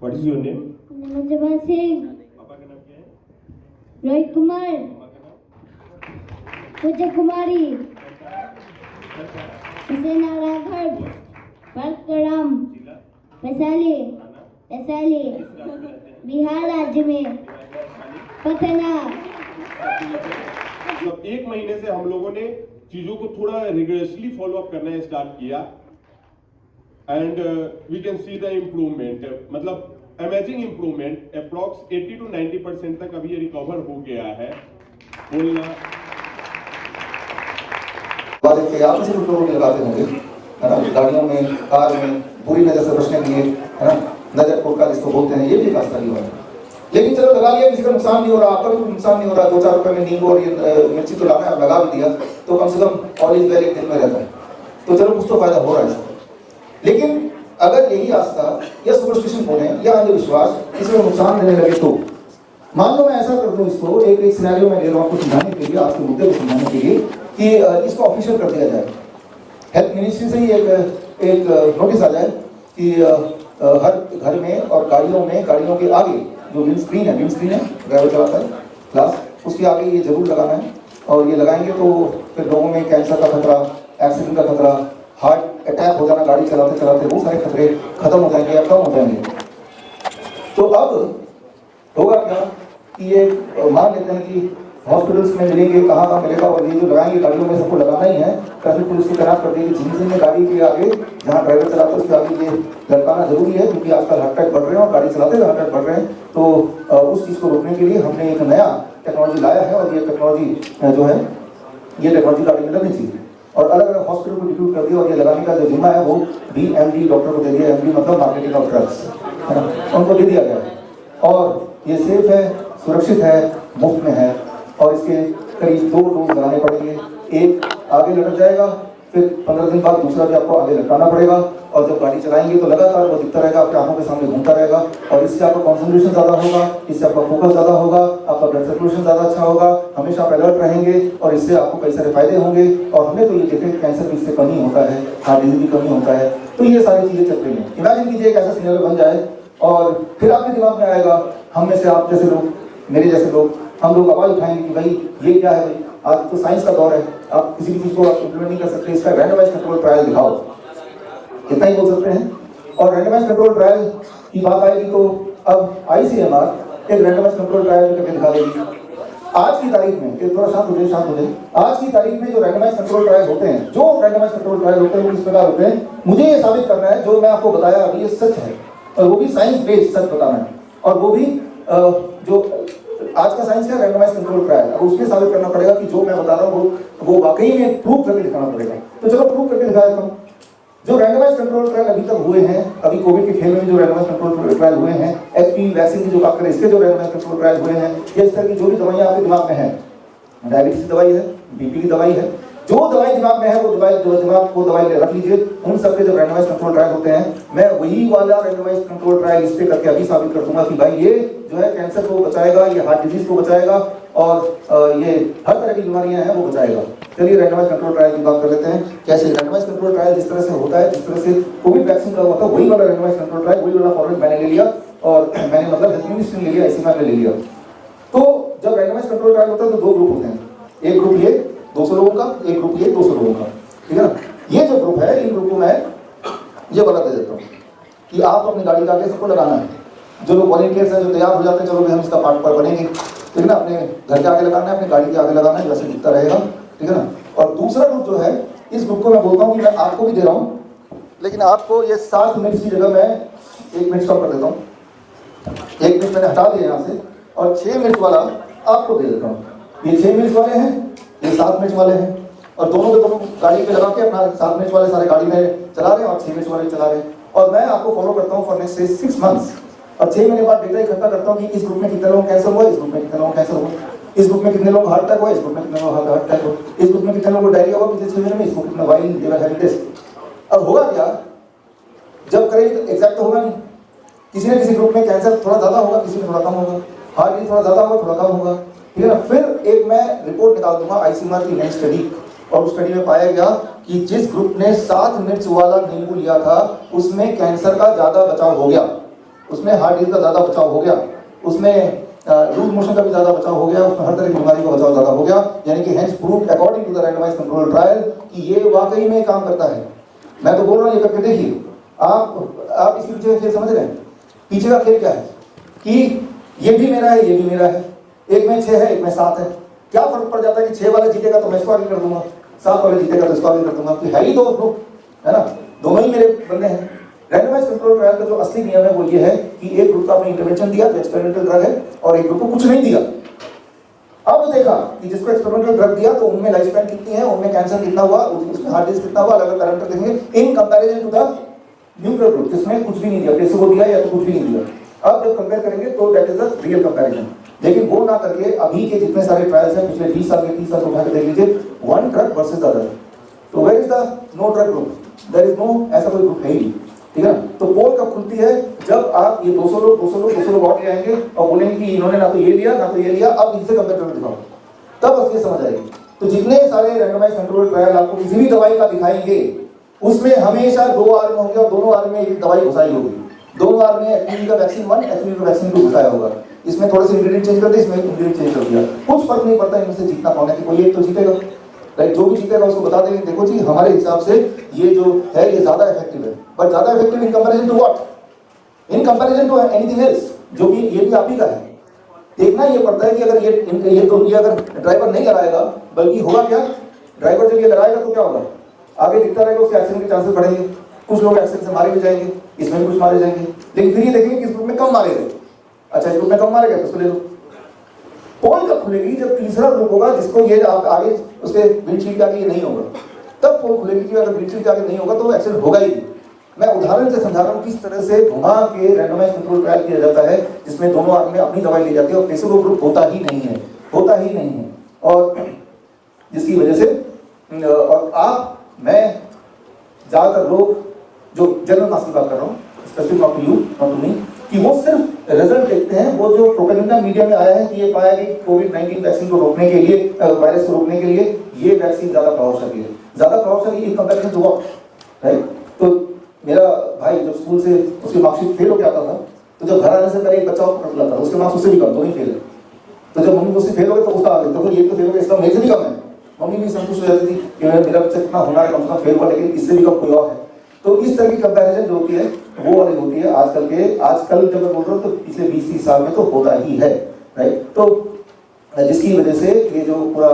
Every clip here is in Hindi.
What is your name? नमस्ते सिंह। पापा का नाम क्या है? रोहित कुमार। मामा का नाम? पूजा कुमारी। जिला? हुसैन राघव। परशुराम। वैशाली। वैशाली। किस राज्य में रहते हैं? बिहार राज्य में। पटना। मतलब 1 महीने से हम लोगों ने चीजों को थोड़ा रिगरसली फॉलो अप करना स्टार्ट किया and we can see the improvement, मतलब अमेजिंग इम्प्रूवमेंट। अप्रॉक्स 80 to 90% तक अभी ये रिकवर हो गया है। बोलना आप इसी लोगों को लगाते होंगे, है ना, गाड़ियों में, कार में बुरी नजर से बचने के लिए, है ना, नजर फोड़का जिसको बोलते हैं, ये भी रास्ता नहीं हुआ। लेकिन चलो लगा लिया, किसी का नुकसान नहीं हो रहा, आपका भी कोई नुकसान नहीं हो रहा, 2-4 रुपए में नींबू और ये मिर्ची तो लाना है, लगा भी दिया तो कम से कम ऑल इज वेल एक दिन में रहता है, तो चलो कुछ तो फायदा हो रहा है। लेकिन अगर यही रास्ता या सुपरस्टिशन बोले या अंधविश्वास किसी को नुकसान देने लगे तो मान लो मैं ऐसा कर दूं, इसको एक सिनेरियो में ले रहा हूं आपको समझाने के लिए, आपके मुद्दे को समझाने के लिए कि इसको ऑफिशियल कर दिया जाए। हेल्थ मिनिस्ट्री से ही एक नोटिस आ जाए कि हर घर में और गाड़ियों के आगे जो विंड स्क्रीन है ड्राइवर चलाता है क्लास, उसके आगे ये जरूर लगाना है। और ये लगाएंगे तो फिर लोगों में कैंसर का खतरा, एक्सीडेंट का खतरा, हार्ट अटैक हो जाना गाड़ी चलाते चलाते, बहुत सारे खतरे खत्म हो जाएंगे या कम हो जाएंगे। तो अब होगा क्या कि ये मान लेते हैं कि हॉस्पिटल्स में मिलेंगे, कहाँ मिलेगा, और ये जो लगाएंगे गाड़ियों में सबको लगाना ही है। ट्रैफिक पुलिस की तैनात कर देगी, जिन में गाड़ी के आगे जहाँ ड्राइवर चलाता है उसके आगे ये लटकाना जरूरी है, क्योंकि आजकल हार्ट अटैक बढ़ रहे हैं और गाड़ी चलाते हुए हार्ट अटैक बढ़ रहे हैं। तो उस चीज़ को रोकने के लिए हमने एक नया टेक्नोलॉजी लाया है, और ये टेक्नोलॉजी जो है ये टेक्नोलॉजी गाड़ी में लगनी चाहिए। और अलग अलग हॉस्पिटल को डिप्यूट कर दिया, और ये लगाने का जो जिम्मा है वो BMD डॉक्टर को दे दिया। MD मतलब मार्केटिंग ऑफ ड्रग्स, है ना, उनको दे दिया गया है। और ये सेफ है, सुरक्षित है, मुफ्त में है, और इसके करीब 2 डोज लगाने पड़ेंगे। एक आगे लटक जाएगा, फिर 15 दिन बाद दूसरा भी आपको आगे लटकाना पड़ेगा, और जब गाड़ी चलाएंगे तो लगातार वो दिखता रहेगा, आपकी आंखों के सामने घूमता रहेगा, और इससे आपका कॉन्सेंट्रेशन ज़्यादा होगा, इससे आपका फोकस ज़्यादा होगा, आपका ब्लड सर्कुलेशन ज़्यादा अच्छा होगा, हमेशा आप अलर्ट रहेंगे, और इससे आपको कई सारे फायदे होंगे। और हमने तो ये देखे कैंसर भी इससे कमी होता है, हार्ट डिजीज भी कमी होता है। तो ये सारी चीज़ें चल रही हैं। इमेजिन कीजिए एक ऐसा सिनेरियो बन जाए, और फिर आपके दिमाग में आएगा, हम में से आप जैसे लोग, मेरे जैसे लोग, हम लोग आवाज उठाएंगे कि भाई ये क्या है, भाई आज तो साइंस का दौर है, आप किसी भी चीज़ को आप इम्प्लीमेंट नहीं कर सकते, इसका रैंडमाइज्ड कंट्रोल ट्रायल दिखाओ, इतना ही बोल सकते हैं। और रैंडमाइज्ड कंट्रोल ट्रायल की बात आएगी तो अब ICMR एक रैंडमाइज्ड कंट्रोल ट्रायल करके दिखा देगी। आज की तारीख में, थोड़ा शांत हो जाए, आज की तारीख में जो रैंडमाइज्ड कंट्रोल ट्रायल होते हैं, वो किस प्रकार होते हैं, मुझे ये साबित करना है जो मैं आपको बताया अभी ये सच है, और वो भी साइंस बेस्ड सच बताना है, और वो भी जो आज का साइंस है रैंडमाइज्ड कंट्रोल ट्रायल। अब उसमें साबित करना पड़ेगा कि जो मैं बता रहा हूँ वो वाकई में प्रूव करके दिखाना पड़ेगा। तो चलो प्रूव करके दिखा देता हूँ। जो रैंडमाइज्ड कंट्रोल ट्रायल अभी तक हुए हैं, अभी कोविड के खेल में जो रैंडमाइज्ड कंट्रोल ट्रायल हुए हैं, HPV वैक्सीन की जो बात करें, इसके जो रैंडमाइज्ड कंट्रोल ट्रायल हुए हैं, या इस तरह की जो भी दवाइयाँ आपके दिमाग में हैं, डायबिटीज की दवाई है, BP की दवाई है, जो दवाई दिमाग में है वो दवाई रख लीजिए। उन सब के जब रैंडमाइज्ड कंट्रोल ट्रायल होते हैं, मैं वही वाला रैंडमाइज्ड कंट्रोल ट्रायल इस पे करके अभी साबित कर दूंगा कि भाई ये जो है कैंसर को बचाएगा, ये हार्ट डिजीज को बचाएगा, और ये हर तरह की बीमारियां हैं वो बचाएगा। चलिए रैंडमाइज्ड कंट्रोल ट्रायल की बात कर लेते हैं। कैसे रैंडमाइज्ड कंट्रोल ट्रायल जिस तरह से होता है, जिस तरह से कोविड वैक्सीन का हुआ था, वही वाला रैंडमाइज्ड कंट्रोल ट्रायल, वही वाला फॉर्मेट मैंने ले लिया, और मैंने मतलब हेल्थ मिनिस्ट्री ने ले लिया, ICMR ने ले लिया। तो जब रैंडमाइज्ड कंट्रोल ट्रायल होता है तो 2 ग्रुप होते हैं, एक ग्रुप ये 200 लोगों का, एक ग्रुप ये 200 लोगों का, ठीक है ना। ये जो ग्रुप है, इन ग्रुप को मैं ये वाला दे देता हूँ कि आप अपनी गाड़ी का आगे सबको लगाना है। जो लोग वॉलंटियर्स हैं, जो तैयार हो जाते हैं, चलो हम इसका पार्ट पर बनेंगे, ठीक है ना, अपने घर के आगे लगाना है, अपनी गाड़ी के आगे लगाना है, वैसे दिखता रहेगा, ठीक है ना। और दूसरा ग्रुप जो है, इस ग्रुप को मैं बोलता हूँ कि मैं आपको भी दे रहा हूँ, लेकिन आपको ये 7 मिनट की जगह मैं 1 मिनट कम कर देता हूँ। 1 मिनट मैंने हटा दिया यहाँ से, और 6 मिनट वाला आपको दे देता हूँ। ये 6 मिनट वाले हैं, ये 7 मिनट वाले हैं, और दोनों के दोनों गाड़ी पे लगा के अपना 7 मिनट वाले सारे गाड़ी में चला रहे हैं, और 6 मिनट वाले चला रहे हैं। और मैं आपको फॉलो करता हूँ फॉर नेक्स्ट 6 मंथ्स, और 6 महीने बाद डेटा इकट्ठा करता हूँ कि इस ग्रुप में कितने लोगों कैंसर हुआ, इस ग्रुप में कितने लोगों कैंसर हुआ, इस ग्रुप में कितने लोग हार्ट अटैक हुआ, इस ग्रुप में कितने लोग हार्ट अटैक हुआ, इस ग्रुप में कितने लोगों को डायरिया हुआ पिछले 6 महीने में, इस ग्रुप में वाइल लिवर हेपेटाइटिस। अब होगा क्या, जब करेंगे तो एग्जैक्ट होगा नहीं, किसी न किसी ग्रुप में कैंसर थोड़ा ज्यादा होगा, किसी में थोड़ा कम होगा, हार्ट डिजीज थोड़ा ज्यादा होगा, थोड़ा कम होगा, ठीक है ना। फिर एक मैं रिपोर्ट निकाल दूंगा ICMR की नई स्टडी, और उस स्टडी में पाया गया कि जिस ग्रुप ने 7 मिनट वाला नींबू लिया था उसमें कैंसर का ज्यादा बचाव हो गया, उसमें हार्ट डिजीज का ज़्यादा बचाव हो गया, उसमें लूज मोशन का भी ज़्यादा बचाव हो गया, उसमें हर तरह की बीमारी का बचाव ज़्यादा हो गया, यानी कि hence proved according to the randomised control trial कि ये वाकई में काम करता है। मैं तो बोल रहा हूँ, ये करके देखिए। आप इसके पीछे का खेल समझ रहे हैं? पीछे का खेल क्या है कि ये भी मेरा है, ये भी मेरा है, एक में 6 है, एक में 7 है। क्या फर्क पड़ जाता है कि 6 वाला जीतेगा तो मैं इसको आगे कर दूंगा, 7 वाला जीतेगा तो इसको आगे कर दूंगा, कि है ही दो ग्रुप, है ना, दोनों ही मेरे बंदे हैं। रैंडमाइज्ड कंट्रोल ट्रायल का जो असली नियम है वो ये है कि एक ग्रुप का आपने इंटरवेंशन दिया जो एक्सपेरिमेंटल ड्रग है, और एक ग्रुप को कुछ नहीं दिया। अब देखा कि जिसको एक्सपेरिमेंटल ड्रग दिया तो उनमें लाइफ स्पैन कितनी है, उनमें कैंसर कितना हुआ, उसमें हार्ट डिजीज कितना हुआ, अलग अलग पैरामीटर देखेंगे in comparison to the neutral group जिसमें कुछ भी नहीं दिया, प्लेसिबो दिया या तो कुछ भी नहीं दिया। अब जब कंपेयर करेंगे तो that is the real comparison. लेकिन वो ना करके अभी के जितने सारे ट्रायल्स हैं पिछले 20 साल के 30 साल उठा के देख लीजिए, one drug versus the other. तो where is the no drug group? There is no, ऐसा कोई ग्रुप है ही नहीं, ठीक है ना। तो पोल कब खुलती है? जब आप ये 200 लोग और ले आएंगे और बोलेंगे कि इन्होंने ना तो ये लिया ना तो ये लिया, अब इनसे कंपेयर करके दिखाओ, तब असली समझ आएगी। तो जितने सारे रैंडमाइज्ड कंट्रोल ट्रायल आपको किसी भी दवाई का दिखाएंगे उसमें हमेशा 2 आर्म होंगे और दोनों आर्म में एक दवाई घुसाई होगी। दोनों आर्म में एचपीवी का वैक्सीन 1, एचपीवी का वैक्सीन 2 घुसाया होगा। इसमें थोड़े से इंग्रेडिएंट चेंज कर दिए, इसमें इंग्रेडिएंट चेंज कर दिया, कुछ फर्क नहीं पड़ता इनमें से जीतना कौन है, कि कोई एक तो जीतेगा, राइट। जो भी जीतेगा उसको बता देंगे देखो जी हमारे हिसाब से ये जो है ये ज्यादा इफेक्टिव है, बट ज्यादा effective in comparison to what? In comparison to anything else, जो कि ये भी आप ही का है। देखना ये पड़ता है कि अगर ये अगर ड्राइवर नहीं लगाएगा, बल्कि होगा क्या, ड्राइवर जब ये लगाएगा तो क्या होगा, आगे दिखता रहेगा, उसके एक्सीडेंट के चांसेस बढ़ेंगे, कुछ लोग एक्सीडेंट से मारे भी जाएंगे, इसमें भी कुछ मारे जाएंगे, लेकिन फिर ये देखेंगे कि इस ग्रुप में कम मारे गए। अच्छा, इस ग्रुप में कम मारे गए तो उसको ले लो। पोल कब खुलेगी? जब तीसरा ग्रुप होगा जिसको ये आगे उसके विंडशील्ड के आगे ये नहीं होगा, तब पोल खुलेगी। कि अगर विंडशील्ड के आगे नहीं होगा तो एक्सीडेंट होगा ही नहीं। मैं उदाहरण से समझा रहा हूँ किस तरह से घुमा के रैंडमाइज्ड कंट्रोल ट्रायल किया जाता है, जिसमें दोनों आदमी अपनी दवाई ली जाती है और प्लेसिबो ग्रुप होता ही नहीं है। और जिसकी वजह से और आप, मैं, ज्यादातर लोग जो जनरल मास की बात कर रहा हूँ, specific not to you, not to me, कि वो सिर्फ रिजल्ट देखते हैं। वो जो प्रोपेगेंडा मीडिया में आया है कि ये पाया कि कोविड-19 वैक्सीन को रोकने के लिए, वायरस को रोकने के लिए ये वैक्सीन ज्यादा प्रभावशाली है, ज्यादा प्रभावशाली in comparison to what, right. तो मेरा भाई जब स्कूल से उसकी मार्कशीट फेल होकर आता था, तो जब घर आने से पहले एक बच्चा और पढ़ था, उसके मार्क्स उससे भी कम, दोनों ही फेल है। तो जब मम्मी उससे फेल हो गए तो उसका देखो ये तो फेल हो गया, इसका मेरे से भी कम है। मम्मी भी संतुष्ट हो जाती थी कि मेरा बच्चा कितना होनहार है, कम से कम फेल हुआ, लेकिन इससे भी कम कोई और है। तो इस तरह की कंपैरिजन जो होती है वो वाली होती है आजकल जब मैं बोल रहा हूँ तो पिछले 20-30 साल में तो होता ही है, राइट। तो जिसकी वजह से ये जो पूरा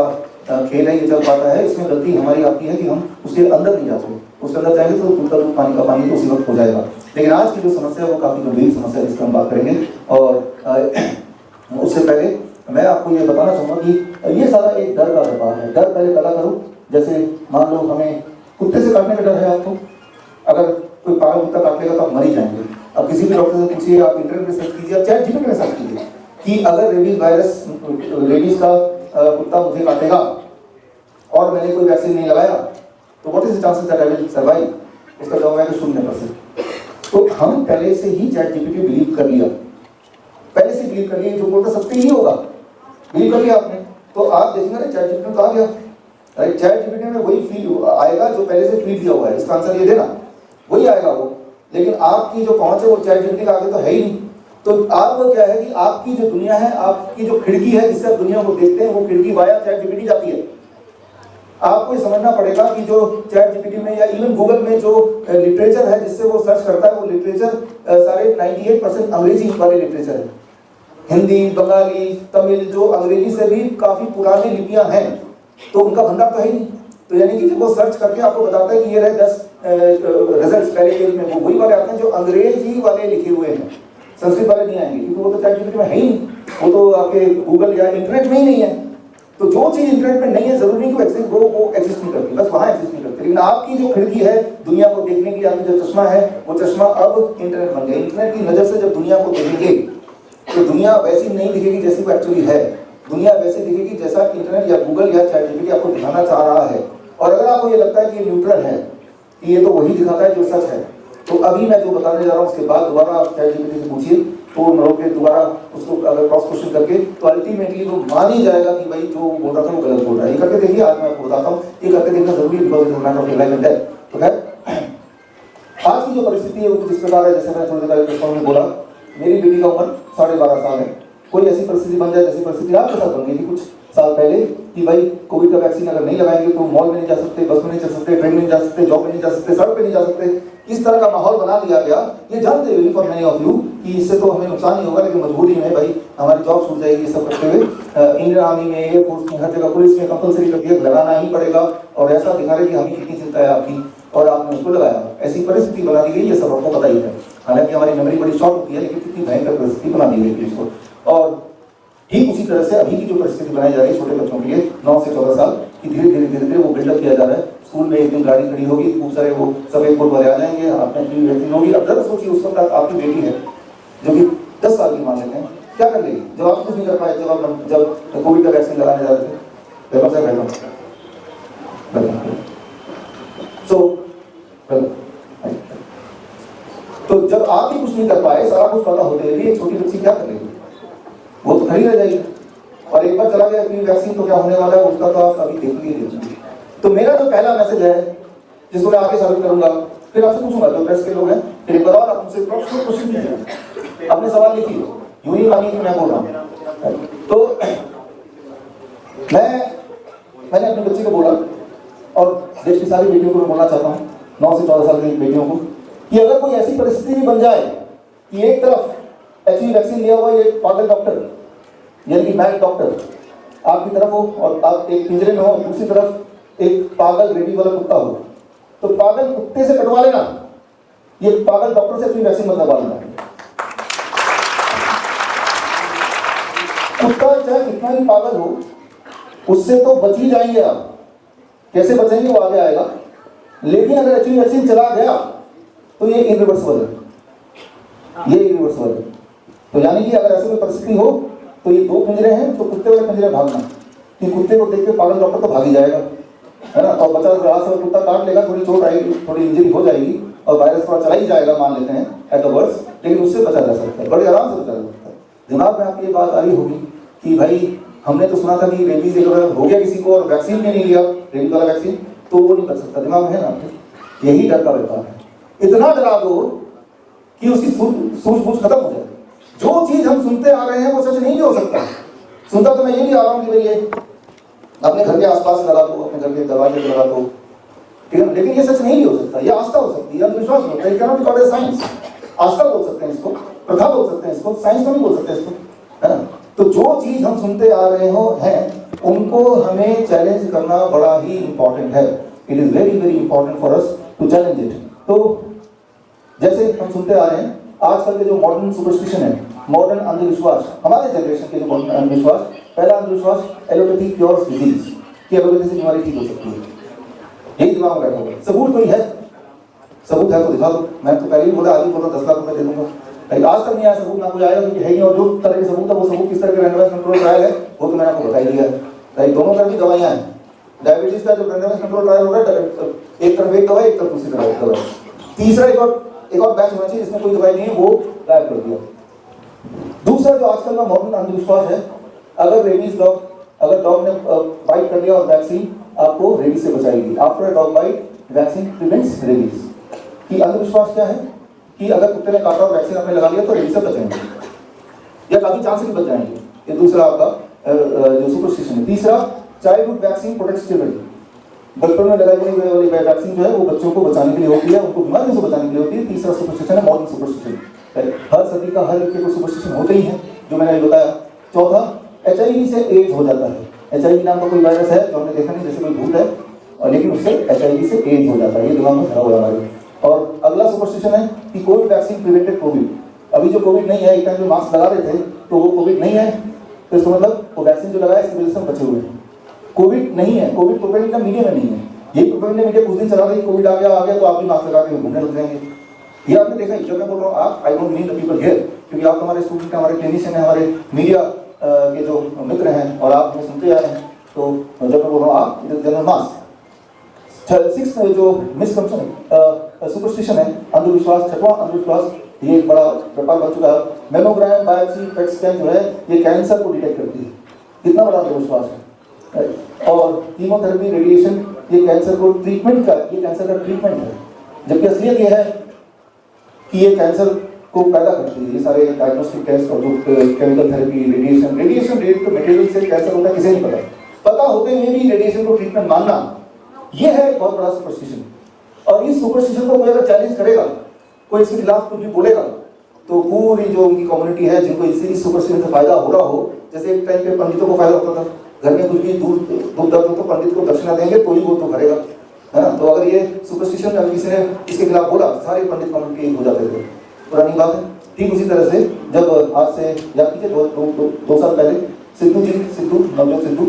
खेल है ये चल पाता है। इसमें गलती हमारी आपकी है कि हम उसके अंदर नहीं जाते, उसके अंदर जाएंगे तो दूध का दूध पानी का पानी तो उसी वक्त हो जाएगा। लेकिन आज की जो समस्या है वो काफी गंभीर समस्या है, जिसकी हम बात करेंगे। और उससे पहले मैं आपको ये बताना चाहूंगा कि ये सारा एक डर का व्यापार है। डर पहले पैदा करो, जैसे मान लो हमें कुत्ते से काटने का डर है आपको, अगर कोई पागल कुत्ता काट लेगा तो आप मर ही जाएंगे। अब किसी भी डॉक्टर से पूछिए, आप इंटरनेट पे सर्च कीजिए, आप चैट जीपीटी में सर्च कीजिए कि अगर रेबीज का कुत्ता मुझे काटेगा और मैंने कोई वैक्सीन नहीं लगाया तो what is the chances that I will survive? उसका जवाब है 0%। तो हम पहले से ही चैट जीपीटी बिलीव कर लिया, पहले से बिलीव कर लिया, जो बोलता सत्य ही होगा, बिलीव कर लिया आपने। तो आप देखेंगे ना चैट जीपीटी में तो आ गया, राइट। चैट जीपीटी में वही फीड आएगा जो पहले से फीड दिया हुआ है, इसका आंसर ये देना, वही आएगा वो। लेकिन आपकी जो पहुंच है वो चैट जीपीटी का आगे तो है ही नहीं। तो आपको क्या है कि आपकी जो दुनिया है, आपकी जो खिड़की है जिससे आप दुनिया को देखते हैं, वो खिड़की वाया चैट जीपीटी जाती है। आपको ये समझना पड़ेगा कि जो चैट जीपीटी में या इवन गूगल में जो लिटरेचर है जिससे वो सर्च करता है, वो लिटरेचर सारे 98% अंग्रेजी वाले लिटरेचर है। हिंदी, बंगाली, तमिल जो अंग्रेजी से भी काफी पुरानी लिपियां हैं, तो उनका भंडार तो है ही नहीं। तो यानी कि जब वो सर्च करके आपको बताता है कि ये रहे 10 रिजल्ट्स पहले पेज में, वो वही वाले आते हैं जो अंग्रेजी वाले लिखे हुए हैं, संस्कृत वाले नहीं आएंगे, क्योंकि वो तो चैट जीपीटी में है ही नहीं, वो तो आपके गूगल या इंटरनेट में ही नहीं है। तो जो चीज इंटरनेट में नहीं है जरूरी नहीं कि वो एग्जिस्ट नहीं करती, बस वहां एग्जिस्ट नहीं करती। लेकिन आपकी जो खिड़की है दुनिया को देखने की, आपकी जो चश्मा है वो चश्मा अब इंटरनेट बन गया। इंटरनेट की नजर से जब दुनिया को देखेंगे तो दुनिया वैसी नहीं दिखेगी जैसी वो एक्चुअली है। दुनिया वैसे दिखेगी जैसा इंटरनेट या गूगल या चैट जीपीटी आपको दिखाना चाह रहा है। और अगर आपको ये लगता है कि ये न्यूट्रल है, कि ये तो वही दिखाता है जो सच है, तो अभी मैं जो बताने जा रहा हूँ उसके बाद दोबारा आप चैट जीपीटी से पूछिए, तो के दोबारा उसको अगर क्रॉस क्वेश्चन करके, तो अल्टीमेटली वो मान ही जाएगा कि भाई जो बोल रहा था वो गलत बोल रहा है। ये करके देखिए, आज मैं आपको बताता हूँ, ये करके देखना जरूरी है, because it is matter of life and death. तो खैर आज की जो परिस्थिति है वो जिस प्रकार है, जैसे मैंने थोड़ी देर पहले में बोला मेरी बेटी का उम्र 12.5 साल है, कोई ऐसी परिस्थिति बन जाए जैसी परिस्थिति आपके साथ बन गई थी कुछ साल पहले कि भाई कोविड का वैक्सीन अगर नहीं लगाएंगे तो मॉल में नहीं जा सकते, बस में नहीं चल सकते, ट्रेन में नहीं जा सकते, जॉब में नहीं जा सकते, सड़क पे नहीं जा सकते, इस तरह का माहौल बना दिया गया। ये जानते हुए फॉर मेनी ऑफ यू कि इससे तो हमें नुकसान ही होगा, लेकिन मजबूरी में भाई हमारी जॉब छूट जाएगी। ये सब करते हुए इंडियन आर्मी में, एयरफोर्स में, हर जगह पुलिस में कंपल्सरी कर दिया, लगाना ही पड़ेगा और ऐसा दिखा रहे कि हमें कितनी चिंता है आपकी और आपने उसको लगाया। ऐसी परिस्थिति बना दी गई, ये सब आपको पता ही है। हालांकि हमारी मेमोरी बड़ी शॉर्ट होती है, लेकिन कितनी भयंकर परिस्थिति बना दी गई थी इसको। और ठीक उसी तरह से अभी की जो परिस्थिति बनाई जा रही है छोटे बच्चों के लिए 9 से 14 साल की, धीरे धीरे वो बिल्डअप किया जा रहा है। स्कूल में एक दिन गाड़ी खड़ी होगी, खूब सारे वो सफेद बोर्ड वाले आ जाएंगे, आपने फ्री वैक्सीन होगी। अब जरा सोचिए उस वक्त आपकी बेटी है जो कि 10 साल की मान लेते हैं, क्या कर लेगी? जब आप कुछ नहीं कर पाए, जब कोविड का वैक्सीन लगाने जा रहे थे। तो जब आप ही कुछ नहीं कर पाए, सारा कुछ पता होते हुए एक छोटी बच्ची क्या कर लेगी? वो तो खड़ी रह जाएगी। और एक बार चला गया फ्री वैक्सीन तो क्या होने वाला है उसका तो आप अभी देखेंगे। तो मेरा जो पहला मैसेज है जिसको मैं आगे साबित करूंगा, फिर आपसे पूछूंगा जो प्रेस के लोग हैं, फिर एक बार और आप मुझसे क्वेश्चन कीजिए, अपने सवाल लिखिए, यूं ही मानिए कि मैं बोल रहा हूँ। तो मैंने अपनी बच्ची को बोला और देश की सारी बेटियों को मैं बोलना चाहता हूँ, 9 से 14 साल की बेटियों को, कि अगर कोई ऐसी परिस्थिति भी बन जाए कि एक तरफ एचआईवी वैक्सीन लिया हुआ ये पागल डॉक्टर यानी कि मैड डॉक्टर आपकी तरफ हो और आप एक पिंजरे में हो, दूसरी तरफ एक पागल रेडी वाला कुत्ता हो, तो पागल कुत्ते से कटवा लेना, ये पागल डॉक्टर से एचआईवी वैक्सीन मत लगवा लेना। कुत्ता चाहे कितना भी पागल हो उससे तो बच ही जाएंगे आप, कैसे बचेंगे वो आगे आएगा। लेकिन अगर एचआईवी वैक्सीन चला गया तो ये इरिवर्सिबल है, ये इरिवर्सिबल है। तो यानी कि अगर ऐसी कोई परिस्थिति हो तो ये 2 पिंजरे हैं, तो कुत्ते वाले पिंजरे भागना, कि कुत्ते को देख के पागल डॉक्टर तो भाग ही जाएगा, है ना। और बच्चा घास और कुत्ता काट लेगा, थोड़ी चोट आएगी, थोड़ी इंजरी हो जाएगी और वायरस थोड़ा चला ही जाएगा मान लेते हैं एट द वर्स्ट, लेकिन उससे बचा जा सकता है, बड़े आराम से बचा जा सकता है। दिमाग में आपकी ये बात आ रही होगी कि भाई हमने तो सुना था कि रेबीज अगर हो गया किसी को और वैक्सीन में नहीं लिया रेबीज वाला वैक्सीन तो वो नहीं बच सकता। दिमाग में है ना, यही डर का व्यापार है। इतना डरा दो कि उसकी सूझबूझ खत्म हो जाए। जो चीज हम सुनते आ रहे हैं वो सच नहीं भी हो सकता। सुनता तो मैं ये भी आ रहा हूँ कि भाई ये अपने घर के आसपास लगा दो, अपने घर के दरवाजे पे लगा दो, ठीक है, लेकिन ये सच नहीं भी हो सकता। ये आस्था हो सकती है, अंधविश्वास होता है, can not be called as science. आस्था बोल सकते हैं इसको, प्रथा बोल सकते हैं इसको, साइंस तो नहीं बोल सकते इसको, है ना। तो जो चीज हम सुनते आ रहे हो हैं उनको हमें चैलेंज करना बड़ा ही इंपॉर्टेंट है। It is very very important for us to challenge it. तो जैसे हम सुनते आ रहे हैं आजकल के जो मॉडर्न सुपरस्टिशन है, मॉडर्न अंधविश्वास, हमारे जनरेशन के जो मॉडर्न अंधविश्वास, पहला अंधविश्वास एलोपैथी क्योर्स डिजीज, कि एलोपैथी से बीमारी ठीक हो सकती है, यही दिमाग में बैठा हुआ है। सबूत कोई है? सबूत है तो दिखा दो। मैं तो पहले ही बोला, आज ही बोला 10 लाख रुपए दे दूंगा, लेकिन आज तक नहीं आया सबूत, ना कुछ आएगा क्योंकि है ही। और जो तरह के सबूत है वो सबूत किस तरह के रैंडमाइज्ड कंट्रोल ट्रायल है वो तो मैंने आपको बता ही दिया है। दोनों तरह की दवाइयां हैं। डायबिटीज का जो रैंडमाइज्ड कंट्रोल ट्रायल हो रहा है, एक तरफ एक दवाई, एक तरफ दूसरी तरफ दवाई, तीसरा एक और बैच होना चाहिए जिसमें कोई दवाई नहीं है, वो गायब कर दिया। दूसरा जो आजकल का मॉडर्न अंधविश्वास है, अगर रेबीज डॉग, अगर डॉग ने बाइट कर लिया और वैक्सीन आपको रेबीज से बचाएगी, after dog bite vaccine prevents rabies. कि अंधविश्वास क्या है कि अगर कुत्ते ने काटा और वैक्सीन आपने लगा लिया तो रेबीज से बचेंगे या काफी चांस भी बच जाएंगे। ये दूसरा आपका जो सुपरस्टिशन है। तीसरा, चाइल्डहुड वैक्सीन प्रोटेक्ट्स चिल्ड्रन। बचपन में लगाई गई वाली वैक्सीन जो है वो बच्चों को बचाने के लिए होती है, उनको बीमारियों से बचाने के लिए होती है। तीसरा सुपरस्टिशन है मॉडर्न सुपरस्टिशन। हर सदी का हर एक सुपरस्टिशन होते ही हैं जो मैंने अभी बताया। चौथा, एचआईवी से एड्स हो जाता है। एचआईवी नाम का कोई वायरस है जो हमने देखा नहीं, जैसे कोई भूत है, और लेकिन उससे एचआईवी से एड्स हो जाता है। ये दिमाग में भरा हुआ है हमारे। और अगला सुपरस्टिशन है कि कोविड वैक्सीन प्रिवेंटेड कोविड। अभी जो कोविड नहीं है, एक टाइम जो मास्क लगा रहे थे तो वो कोविड नहीं है, तो इसका मतलब वो वैक्सीन जो लगाया इसकी वजह से हम बचे हुए हैं। कोविड नहीं है, कोविड प्रोपेगेंडा मीडिया में नहीं है। यही प्रोपेगेंडा मीडिया कुछ दिन चला रही, कोविड आ गया तो आप भी मास्क लगा के घूमने लग जाएंगे। ये आपने देखा ही। जब मैं बोल रहा हूँ आप, I don't mean the people here, क्योंकि आप हमारे स्टूडेंट हैं, हमारे क्लिनिशियन हैं, हमारे मीडिया के जो मित्र हैं और आप हमें सुनते आ रहे हैं। तो जब मैं बोल रहा हूँ आप, इट इज जनरल मास। 6 जो मिसकंसेप्शन सुपरस्टिशन है, अंधविश्वास, 6वां अंधविश्वास, ये एक बड़ा व्यापार बन चुका है। मेमोग्राम बायोप्सी पेट स्कैन जो है ये कैंसर को डिटेक्ट करती है। कितना बड़ा अंधविश्वास है। और कीमोथेरेपी, रेडिएशन, ये कैंसर को ट्रीटमेंट का, ये कैंसर का ट्रीटमेंट है, जबकि असलियत ये है कि ये कैंसर को पैदा करती है। ये सारे डायग्नोस्टिक टेस्ट और जो chemical therapy, radiation rate material से कैंसर होता है किसे नहीं पता होते हुए भी रेडिएशन को ट्रीटमेंट मानना, ये है एक बहुत बड़ा सुपरस्टिशन। और इस सुपरस्टिशन को कोई अगर चैलेंज करेगा, कोई इसके खिलाफ कुछ भी बोलेगा, तो पूरी जो उनकी कम्युनिटी है जिनको इस सुपरस्टिशन से फायदा हो रहा हो, जैसे एक टाइम पे पंडितों को फायदा होता था, घर में कुछ भी दूध दर्द हो तो पंडित को दक्षिणा देंगे तो ही वो तो करेगा, है ना। तो अगर ये सुपरस्टिशन अगर किसी ने इसके खिलाफ बोला, सारे पंडित कम्युनिटी हो जाते थे, पुरानी बात है। ठीक उसी तरह से जब आज से याद कीजिए 2 साल पहले नवजोत सिद्धू,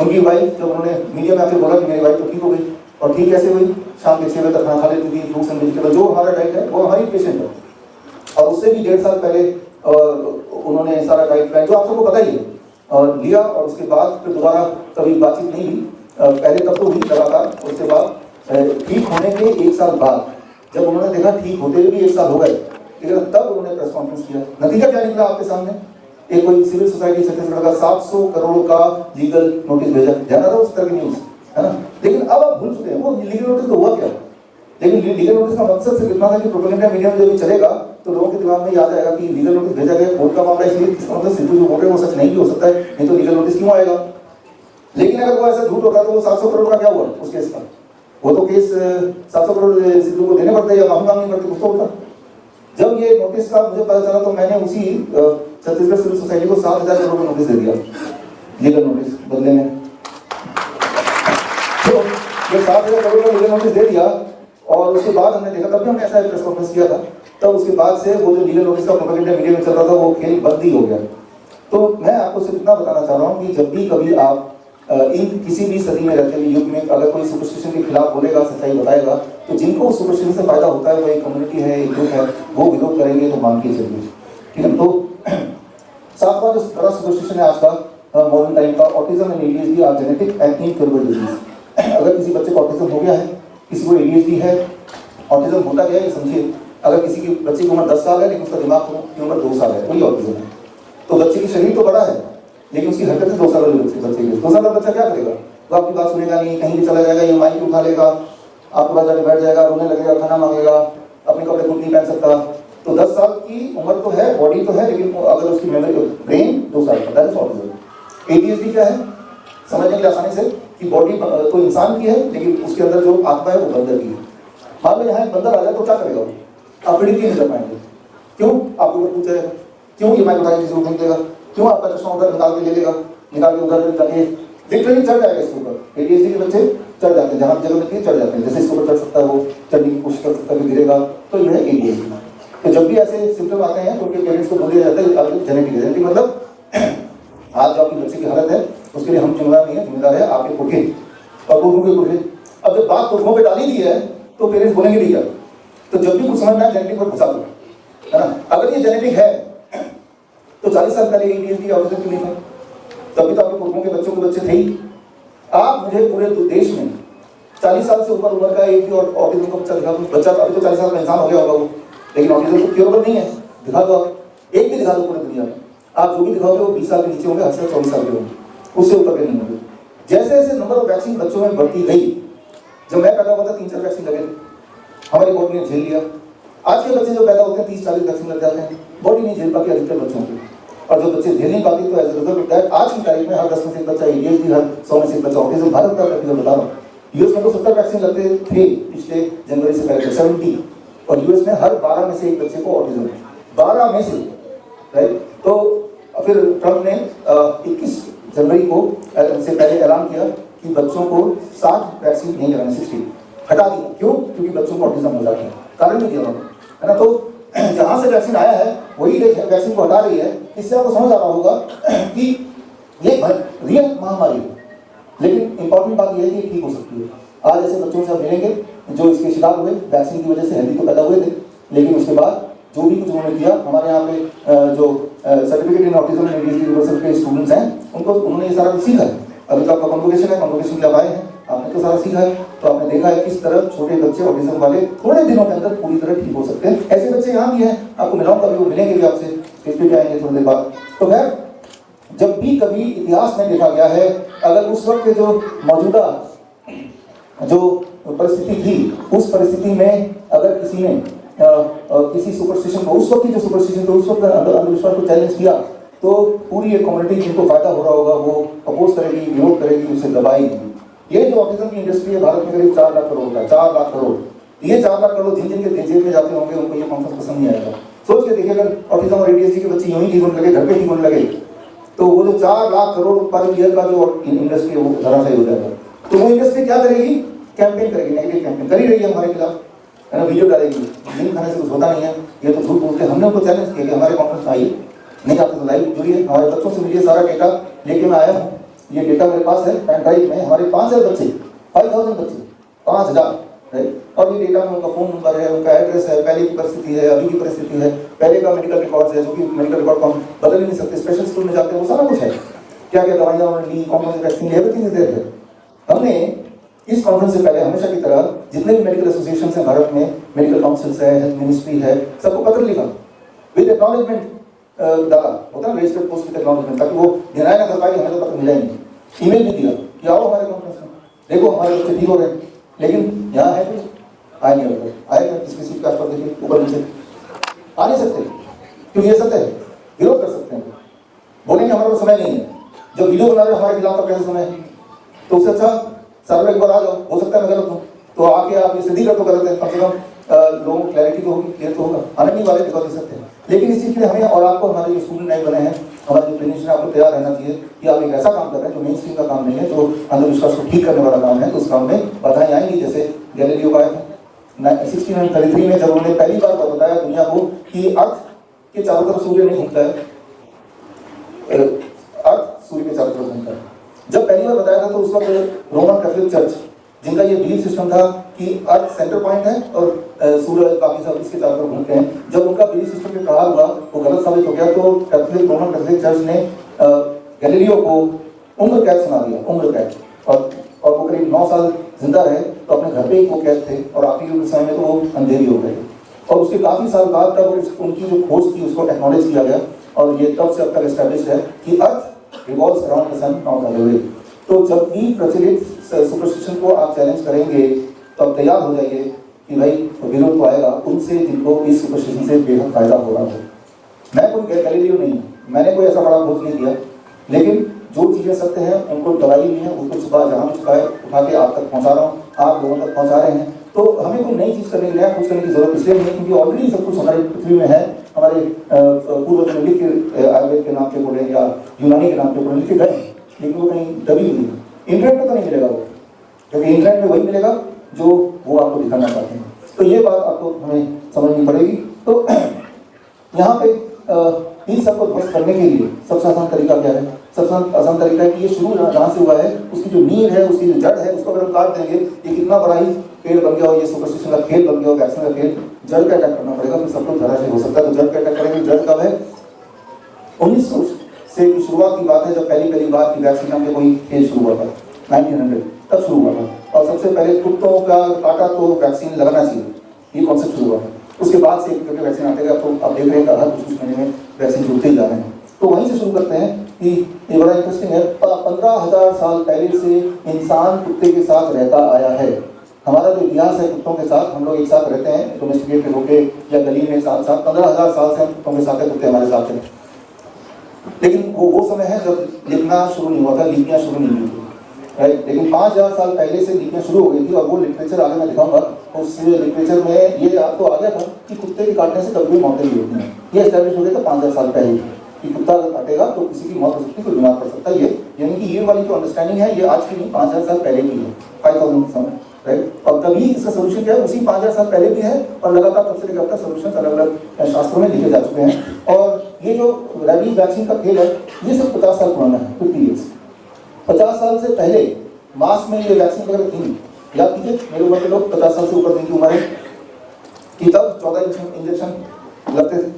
उनकी वाइफ, जब उन्होंने मीडिया में आके बोला कि मेरी वाइफ तो ठीक हो गई, और ठीक कैसे हुई, शाम के 6 बजे तक खाना खा लेती थी, फ्रूट्स एंड वेजिटेबल, जो हमारा डाइट है वो हमारी पेशेंट है। और उससे भी 1.5 साल पहले उन्होंने सारा डाइट प्लान जो आप सबको पता ही है लिया, और उसके बाद फिर दोबारा कभी बातचीत नहीं हुई। पहले तब तो हुई लगातार, उसके बाद ठीक होने के 1 साल बाद जब उन्होंने देखा ठीक होते हुए भी 1 साल हो गए, लेकिन तब उन्होंने प्रेस कॉन्फ्रेंस किया। नतीजा क्या निकला आपके सामने, एक कोई सिविल सोसाइटी छत्तीसगढ़ का 700 करोड़ का लीगल नोटिस भेजा, ध्यान रहा उस तरह की न्यूज, है ना। लेकिन अब आप भूल चुके हैं वो लीगल नोटिस तो हुआ क्या, लेकिन लीगल नोटिस का मकसद सिर्फ इतना था कि प्रोपेगेंडा मीडिया में जब भी चलेगा तो लोगों के दिमाग में याद आएगा कि लीगल नोटिस भेजा गया, कोर्ट का मामला, इसलिए इसका मतलब सिद्धू जो बोल रहे हैं वो सच नहीं भी हो सकता है, नहीं तो लीगल नोटिस क्यों आएगा। लेकिन अगर वो ऐसा झूठ होता तो वो 700 करोड़ का क्या हुआ उस केस का, वो तो केस 700 करोड़ सिद्धू को देने पड़ते या माफी मांगनी पड़ती, कुछ तो होता। जब ये नोटिस का मुझे पता चला तो मैंने उसी छत्तीसगढ़ सिविल सोसाइटी को 7,000 करोड़ का नोटिस दे दिया, लीगल नोटिस बदले में। तो ये 7,000 करोड़ का लीगल नोटिस दे दिया, और उसके बाद हमने देखा, तब भी हमने ऐसा प्रेस कॉन्फ्रेंस किया था, तब उसके बाद से वो जो लीगल नोटिस का प्रोपेगेंडा मीडिया में चल रहा था वो खेल बंद ही हो गया। तो मैं आपको सिर्फ इतना बताना चाह रहा हूँ कि जब भी कभी आप इन किसी भी सदी में रहते हुए युग में अगर कोई सुपरस्टिशन के खिलाफ बोलेगा, सच्चाई बताएगा, तो जिनको उस सुपरस्टिशन से फायदा होता है वो एक कम्युनिटी है, एक ग्रुप है, वो विरोध करेंगे, तो मान के चलिए, ठीक है। तो 7वां जो बड़ा सुपरस्टिशन है आज का मॉडर्न टाइम का, autism and ADHD are genetic and incurable disease. अगर किसी बच्चे को ऑटिज्म हो गया है, किसी को एडीएचडी है, ऑटिज्म होता क्या है समझिए, अगर किसी की बच्चे की उम्र 10 साल है लेकिन उसका दिमाग की उम्र 2 साल है, वही ऑटिज्म है। तो बच्चे की शरीर तो बड़ा है लेकिन उसकी हरकतें 2 साल वाले बच्चे की। 2 साल का बच्चा क्या करेगा, वो आपकी बात सुनेगा नहीं, कहीं भी चला जाएगा, ये माइक उठा लेगा, आपके पास जाके बैठ जाएगा, रोने लगेगा, खाना मांगेगा, अपने कपड़े खुद नहीं पहन सकता। तो 10 साल की उम्र तो है, बॉडी तो है, लेकिन अगर उसकी मेमोरी, ब्रेन 2 साल का, दैट इज ऑटिज्म। एडीएचडी क्या है, समझने के लिए आसानी से कि बॉडी कोई इंसान की है लेकिन उसके अंदर जो आत्मा है वो बंदर की है। मान लो यहाँ एक बंदर आ जाए तो क्या करेगा, आप प्रिडिक्ट नहीं कर पाएंगे। क्यों, आपको पूछ जाएगा, क्यों ये माइक उठा के किसी को फेंक देगा, क्यों आपका चश्मा उधर निकाल के ले लेगा, निकाल के उधर जाके लिटरली चढ़ जाएगा इसके ऊपर। एडीएचडी के बच्चे चढ़ जाते हैं, जहाँ जगह मिलती है चढ़ जाते हैं, जैसे इसके ऊपर चढ़ सकता है वो चढ़ने की कोशिश कर सकता है, गिरेगा, तो ये है एडीएचडी। तो जब भी ऐसे सिम्टम आते हैं तो उनके पेरेंट्स को बोल दिया जाता है आपकी जेनेटिक मतलब आज जो आपकी बच्चे की हालत है उसके लिए हम जिम्मेदार नहीं है, जिम्मेदार है आपके पुरखे और पुरखों के पुरखे। अब जब बात पुरखों पे डाली दी है तो पेरेंट्स बोलेंगे भी क्या, तो जब भी कुछ समझना है जेनेटिक पर घुसा दो, है ना। अगर ये जेनेटिक है तो 40 साल पहले एडीएचडी ऑटिज्म क्यों नहीं था, तभी तो आपके पुरखों के बच्चों के बच्चे थे ही। आप मुझे पूरे देश में 40 साल से ऊपर उम्र का एक भी ऑटिज्म का बच्चा दिखा दो, बच्चा अभी तो 40 साल का इंसान हो गया होगा वो, लेकिन ऑटिज्म तो क्योरेबल नहीं है, दिखा दो आप, एक भी दिखा दो पूरी दुनिया में। आप जो भी दिखाओगे वो 20 साल के नीचे होंगे, अक्सर 24 साल के होंगे, उससे ऊपर के नहीं होंगे। जैसे जैसे नंबर ऑफ वैक्सीन बच्चों में बढ़ती गई, जब मैं पैदा हुआ था 3-4 वैक्सीन लगे, हमारी बॉडी ने झेल लिया। आज के बच्चे जो पैदा होते हैं 30-40 वैक्सीन लग जाते हैं, बॉडी नहीं झेल पाती अधिकतर बच्चों की, और जो बच्चे झेल नहीं पाते तो एज रिजल्ट होता है आज की तारीख में हर 10 में से एक बच्चा एडीएचडी, हर 100 में से एक बच्चा ऑटिज्म। भारत का मैं बता रहा हूँ, यूएस में तो 70 वैक्सीन लगते थे पिछले जनवरी से पहले, 70, और यूएस में हर 12 में से एक बच्चे को ऑटिज्म है, 12 में से, राइट। तो फिर ट्रम्प ने 21 जनवरी को से पहले ऐलान किया कि बच्चों को 60 वैक्सीन नहीं लगाने, 60 हटा दी। क्यों, क्योंकि बच्चों को ऑटिज्म हो जाता है, कारण भी दिया उन्होंने, है ना। तो जहाँ से वैक्सीन आया है वही वैक्सीन को हटा रही है। इससे आपको समझ आ रहा होगा कि ये रियल महामारी है, लेकिन इंपॉर्टेंट बात यह है कि ठीक हो सकती है। आज ऐसे बच्चों से हम मिलेंगे जो इसके शिकार हुए, वैक्सीन की वजह से हेल्दी तो पैदा हुए थे, लेकिन उसके बाद जो भी कुछ उन्होंने किया, हमारे यहाँ पे जो certificate in autism and ADHD university के स्टूडेंट्स हैं, उनको उन्होंने ये सारा कुछ सीखा है। अभी तो आपका कॉन्वोकेशन है, कॉन्वोकेशन के लिए आए हैं, आपने तो सारा सीखा है, तो आपने देखा है किस तरह छोटे बच्चे ऑटिज्म वाले थोड़े दिनों के अंदर पूरी तरह ठीक हो सकते हैं। ऐसे बच्चे यहाँ भी हैं, आपको मिलाऊंगा, अभी वो मिलेंगे भी आपसे, इस पे भी आएंगे थोड़ी देर बाद। तो खैर, जब भी कभी इतिहास में देखा गया है, अगर उस वक्त के जो मौजूदा जो परिस्थिति थी, उस परिस्थिति में अगर किसी ने किसी सुपरस्टिशन को, उस वक्त की जो सुपरस्टिशन तो उस वक्त अंधविश्वास को चैलेंज किया तो पूरी एक कम्युनिटी जिनको फायदा हो रहा होगा वो अपोज करेगी, विरोध करेगी, उसे दबाएगी। ये जो ऑटिज्म की इंडस्ट्री है भारत में करीब 4 लाख करोड़ का, 4 लाख करोड़। ये 4 लाख करोड़ जिन जिन के जेब में जाते होंगे उनको ये कॉन्फ्रेंस पसंद नहीं आएगा। सोच के देखिए, अगर ऑटिज्म और ADHD के बच्चे यूं ही ठीक होने लगे, घर पे ठीक होने लगे, तो वो जो 4 लाख करोड़ पर ईयर का जो इंडस्ट्री है वो धराशायी हो जाएगा। तो वो इंडस्ट्री क्या करेगी? कैंपेन करेगी, नेगेटिव कैंपेन कर ही रही है हमारे खिलाफ, है ना, वीडियो डालेगी, नींद खाने से कुछ होता नहीं है, ये तो झूठ बोलते हैं। हमने उनको चैलेंज किया कि हमारे कॉन्फ्रेंस में आइए, नहीं आते तो लाइव जुड़िए, हमारे बच्चों से मिलिए, सारा डेटा लेके मैं आया हूँ। ये डेटा मेरे पास है पेन ड्राइव में, हमारे 5000 बच्चे, 5000 बच्चे, 5000 है, और ये डेटा में उनका फोन नंबर है, उनका एड्रेस है, पहले की परिस्थिति है, अभी की परिस्थिति है, पहले का मेडिकल रिकॉर्ड है, जो कि मेडिकल रिकॉर्ड को हम बदल ही नहीं सकते, स्पेशल स्कूल में जाते हैं, वो सारा कुछ है, क्या क्या दवाइयाँ उन्होंने ली, कौन कौन सी वैक्सीन, एवरीथिंग इज देयर है। हमने इस कॉन्फ्रेंस से पहले हमेशा की तरह जितने भी मेडिकल एसोसिएशन है भारत में, मेडिकल काउंसिल्स है, हेल्थ मिनिस्ट्री है, सबको पत्र लिखा विद एक्नॉलेजमेंट डाला, होता है रजिस्टर्ड पोस्ट विद एक्नॉलेजमेंट, ताकि वो डिनाई ना कर पाए कि हमें तो पत्र मिला ही नहीं। ईमेल भी दिया कि आओ हमारे कॉन्फ्रेंस में, देखो हमारे बच्चे ठीक हो रहे हैं, लेकिन यहाँ है कि आए नहीं होते, आएगा किसकी सीट के आसपास देखिए, ऊपर नीचे आ नहीं सकते, क्योंकि ये सत्य है, विरोध कर सकते हैं, बोलेंगे हमारे पास समय नहीं है, जो वीडियो बना रहे हमारे खिलाफ का कैसे समय है, तो उससे अच्छा सर एक बार आ जाओ, हो सकता है मैं गलत हूँ, तो आके आप ये सिद्धि कर तो गलत है, कम से कम लोगों को क्लैरिटी तो होगी, क्लियर तो होगा, आने नहीं वाले दिखा सकते हैं। लेकिन इस चीज़ के लिए हमें और आपको, हमारे जो स्टूडेंट नए बने हैं, हमारे जो क्लिनिशियन, आपको तैयार रहना चाहिए कि आप एक ऐसा काम कर रहे हैं जो मेन स्ट्रीम का काम नहीं है, जो अंधविश्वास को ठीक करने वाला काम है, तो उस काम में बाधाएं आएंगी। जैसे गैलीलियो का आया था 1633 में, जब उन्होंने पहली बार बताया दुनिया को कि अर्थ के चारों तरफ सूर्य नहीं घूमता है, अर्थ सूर्य के चारों तरफ घूमता है। जब पहली बार बताया था तो उस वक्त रोमन कैथोलिक चर्च, जिनका ये बिलीफ सिस्टम था कि अर्थ सेंटर पॉइंट है और सूरज बाकी सब इसके चारों तरफ घूमते हैं, जब उनका बिलीफ सिस्टम पे कहा हुआ वो गलत साबित हो गया, तो कैथोलिक, रोमन कैथोलिक चर्च ने गैलीलियो को उम्र कैद सुना दिया, उम्र कैद, और वो करीब 9 साल जिंदा रहे, तो अपने घर पे ही वो कैद थे, और आखिरी समय में तो वो अंधेरी हो गए। और उसके काफी साल बाद तब उनकी जो खोज थी उसको एक्नॉलेज किया गया, और ये तब से अब तक एस्टैब्लिश है कि earth revolves around the sun, not the other way. तो जब भी प्रचलित सुपरस्टिशन को आप चैलेंज करेंगे तो आप तैयार हो जाइए कि भाई विरोध तो आएगा उनसे जिनको इस सुपरस्टिशन से बेहद फायदा हो रहा है। मैं कोई गैलीलियो नहीं हूँ, मैंने कोई ऐसा बड़ा खोज नहीं किया, लेकिन जो चीज़ें सत्य हैं उनको दवाई नहीं है, उसको छुपा जहाँ भी छुपाए उठा के आप तक पहुँचा रहा हूँ, आप लोगों तक पहुँचा रहे हैं। तो हमें कोई नई चीज़ करने के लिए, कुछ करने की जरूरत इसलिए नहीं है क्योंकि ऑलरेडी सब कुछ हमारे पृथ्वी में है। हमारे पूर्वज ने लिख के आयुर्वेद के नाम पे बोले या यूनानी के नाम पे बोले, लिख के गए, लेकिन वो कहीं दबी हुई है। इंटरनेट पे तो नहीं मिलेगा वो, क्योंकि इंटरनेट में वही मिलेगा जो वो आपको दिखाना चाहते हैं। तो ये बात आपको हमें समझनी पड़ेगी। तो यहाँ पे इन सबको ध्वस्त करने के लिए सबसे आसान तरीका क्या है? सबसे आसान तरीका है कि ये शुरू जहाँ से हुआ है उसकी जो नींव है, उसकी जो जड़ है, उसको अगर हम काट देंगे, ये कितना बड़ा ही पेड़ बन गया हो, ये सुपरस्टिशन का खेल बन गया हो, वैक्सीन का खेल, जड़ का अटैक करना पड़ेगा, फिर सब कुछ धराशायी हो सकता है। तो जड़ का अटैक करेंगे। जड़ कब है? 1900 से की शुरुआत की बात है, जब पहली बार की वैक्सीन नाम के कोई खेल शुरू हुआ था, 1900 तब शुरू हुआ था। और सबसे पहले कुत्तों का काटा तो वैक्सीन लगाना चाहिए, ये कॉन्सेप्ट शुरू हुआ था। उसके बाद से क्योंकि वैक्सीन आते गए, तो आप देख रहे हैं कि हर कुछ महीने में वैक्सीन जुड़ते ही जा रहे हैं। तो वहीं से शुरू करते हैं कि ये बड़ा इंटरेस्टिंग है। 15,000 साल पहले से इंसान कुत्ते के साथ रहता आया है। हमारा जो इतिहास है कुत्तों के साथ, हम लोग एक साथ रहते हैं, डोमेस्टिकेट होके या गली में साथ साथ 15,000 साल से हम कुत्तों के साथ है, कुत्ते हमारे साथ हैं। लेकिन वो समय है जब लिखना शुरू नहीं हुआ था, लिपियाँ शुरू नहीं हुई थी, राइट। लेकिन 5,000 साल पहले से लिपियाँ शुरू हो गई थी, और वो लिटरेचर आगे मैं दिखाऊंगा। उस लिटरेचर में ये आपको आ गया था कि कुत्ते के काटने से कभी भी मौतें नहीं होती हैं। ये एस्टैब्लिश हो गया था 5,000 साल पहले कि कुत्ता अगर काटेगा तो किसी की मौत हो सकती है, कोई बीमार पड़ सकता है। ये यानी कि ये वाली जो अंडरस्टैंडिंग है ये आज की नहीं, 5,000 साल पहले की है, 5,000 समय, राइट। और तभी इसका सोल्यूशन क्या है, उसी 5,000 साल पहले भी है, और लगातार तब से लेकर अब तक सोल्यूशन अलग अलग शास्त्रों में लिखे जा चुके हैं। और ये जो रेबीज वैक्सीन का खेल है, ये सब 50 साल पुराना है, 50 ईयर्स। 50 साल से पहले मास में ये वैक्सीन वगैरह थी। याद कीजिए, मेरे उम्र के लोग 50 साल से ऊपर जिनकी उम्र है कि तब 14 इंजेक्शन लगते थे,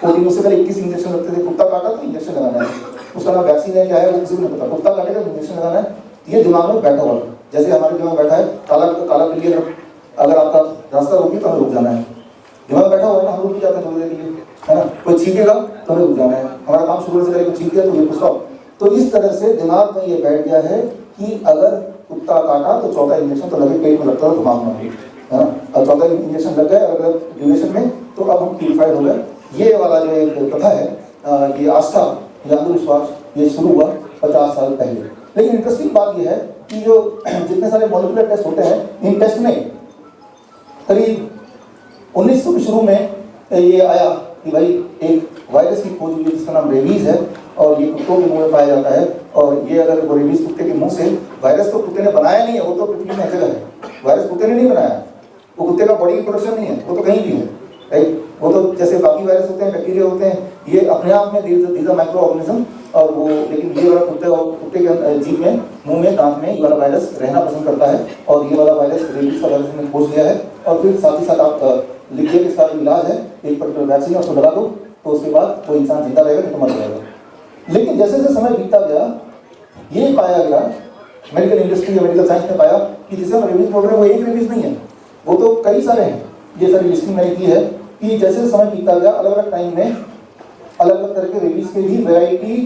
14 उससे पहले 21 इंजेक्शन लगते थे। कुत्ता काटा तो इंजेक्शन लगाना है, उसका नाम वैक्सीन है क्या है वो किसी को नहीं पता, कुत्ता काटेगा इंजेक्शन लगाना है। ये दिमाग में बैठा हुआ है, जैसे हमारे दिमाग बैठा है काला बिल्ली अगर आपका रास्ता रोकी तो हमें रुक जाना है। दिमाग बैठा हुआ है ना, हम रुक जाते हैं थोड़ी देर के लिए, है ना। कोई छींकेगा तो हमें रुक जाना है, हमारा काम शुरू से पहले कोई छींक गया तो ये स्टॉप। तो इस तरह से दिमाग में ये बैठ गया है कि अगर कुत्ता काटा तो 14 इंजेक्शन तो लगे, पेट में लगता है दिमाग में, हाँ, अब 14 इंजेक्शन लग गए अलग ड्यूरेशन में, तो अब हम प्यूरिफाइड हो गए। ये वाला जो एक कथा है, ये आस्था या अंधविश्वास, ये शुरू हुआ 50 साल पहले। लेकिन इंटरेस्टिंग बात यह है कि जो जितने सारे मॉलिक्यूलर टेस्ट होते हैं, इन टेस्ट में करीब 1900 के शुरू में ये आया कि भाई एक वायरस की खोज हुई जिसका नाम रेबीज है, और ये कुत्तों के मुंह में पाया जाता है। और ये अगर वो रेबीज कुत्ते के मुंह से, वायरस तो कुत्ते ने बनाया नहीं है, वो तो पृथ्वी में जगह है, वायरस कुत्ते ने नहीं बनाया, वो कुत्ते का बॉडी प्रोडक्शन नहीं है, वो तो कहीं भी है, राइट। वो तो जैसे बाकी वायरस होते हैं, बैक्टीरिया होते हैं, ये अपने आप में दीज आर माइक्रो ऑर्गेनिज्म, और वो लेकिन ये वाला कुत्ते के जीभ में, मुंह में, दांत में ये वाला वायरस रहना पसंद करता है। और ये वाला वायरस रेबीज का वायरस ने खोज लिया है। और फिर साथ ही साथ आप लिखिए कि इसका इलाज है, एक पर्टिकुलर वैक्सीन उसको लगा दो, तो उसके बाद वो इंसान जिंदा रहेगा, नहीं तो मर जाएगा। लेकिन जैसे जैसे समय बीतता गया, ये पाया गया, मेडिकल इंडस्ट्री या मेडिकल साइंस ने पाया कि जिसे हम रेबीज बोल रहे हैं वो एक रेबीज नहीं है, वो तो कई सारे हैं। ये सारी लिस्टिंग मैंने की है कि जैसे समय बीतता गया, अलग अलग टाइम में अलग अलग तरह के रेबीज के भी वैरायटी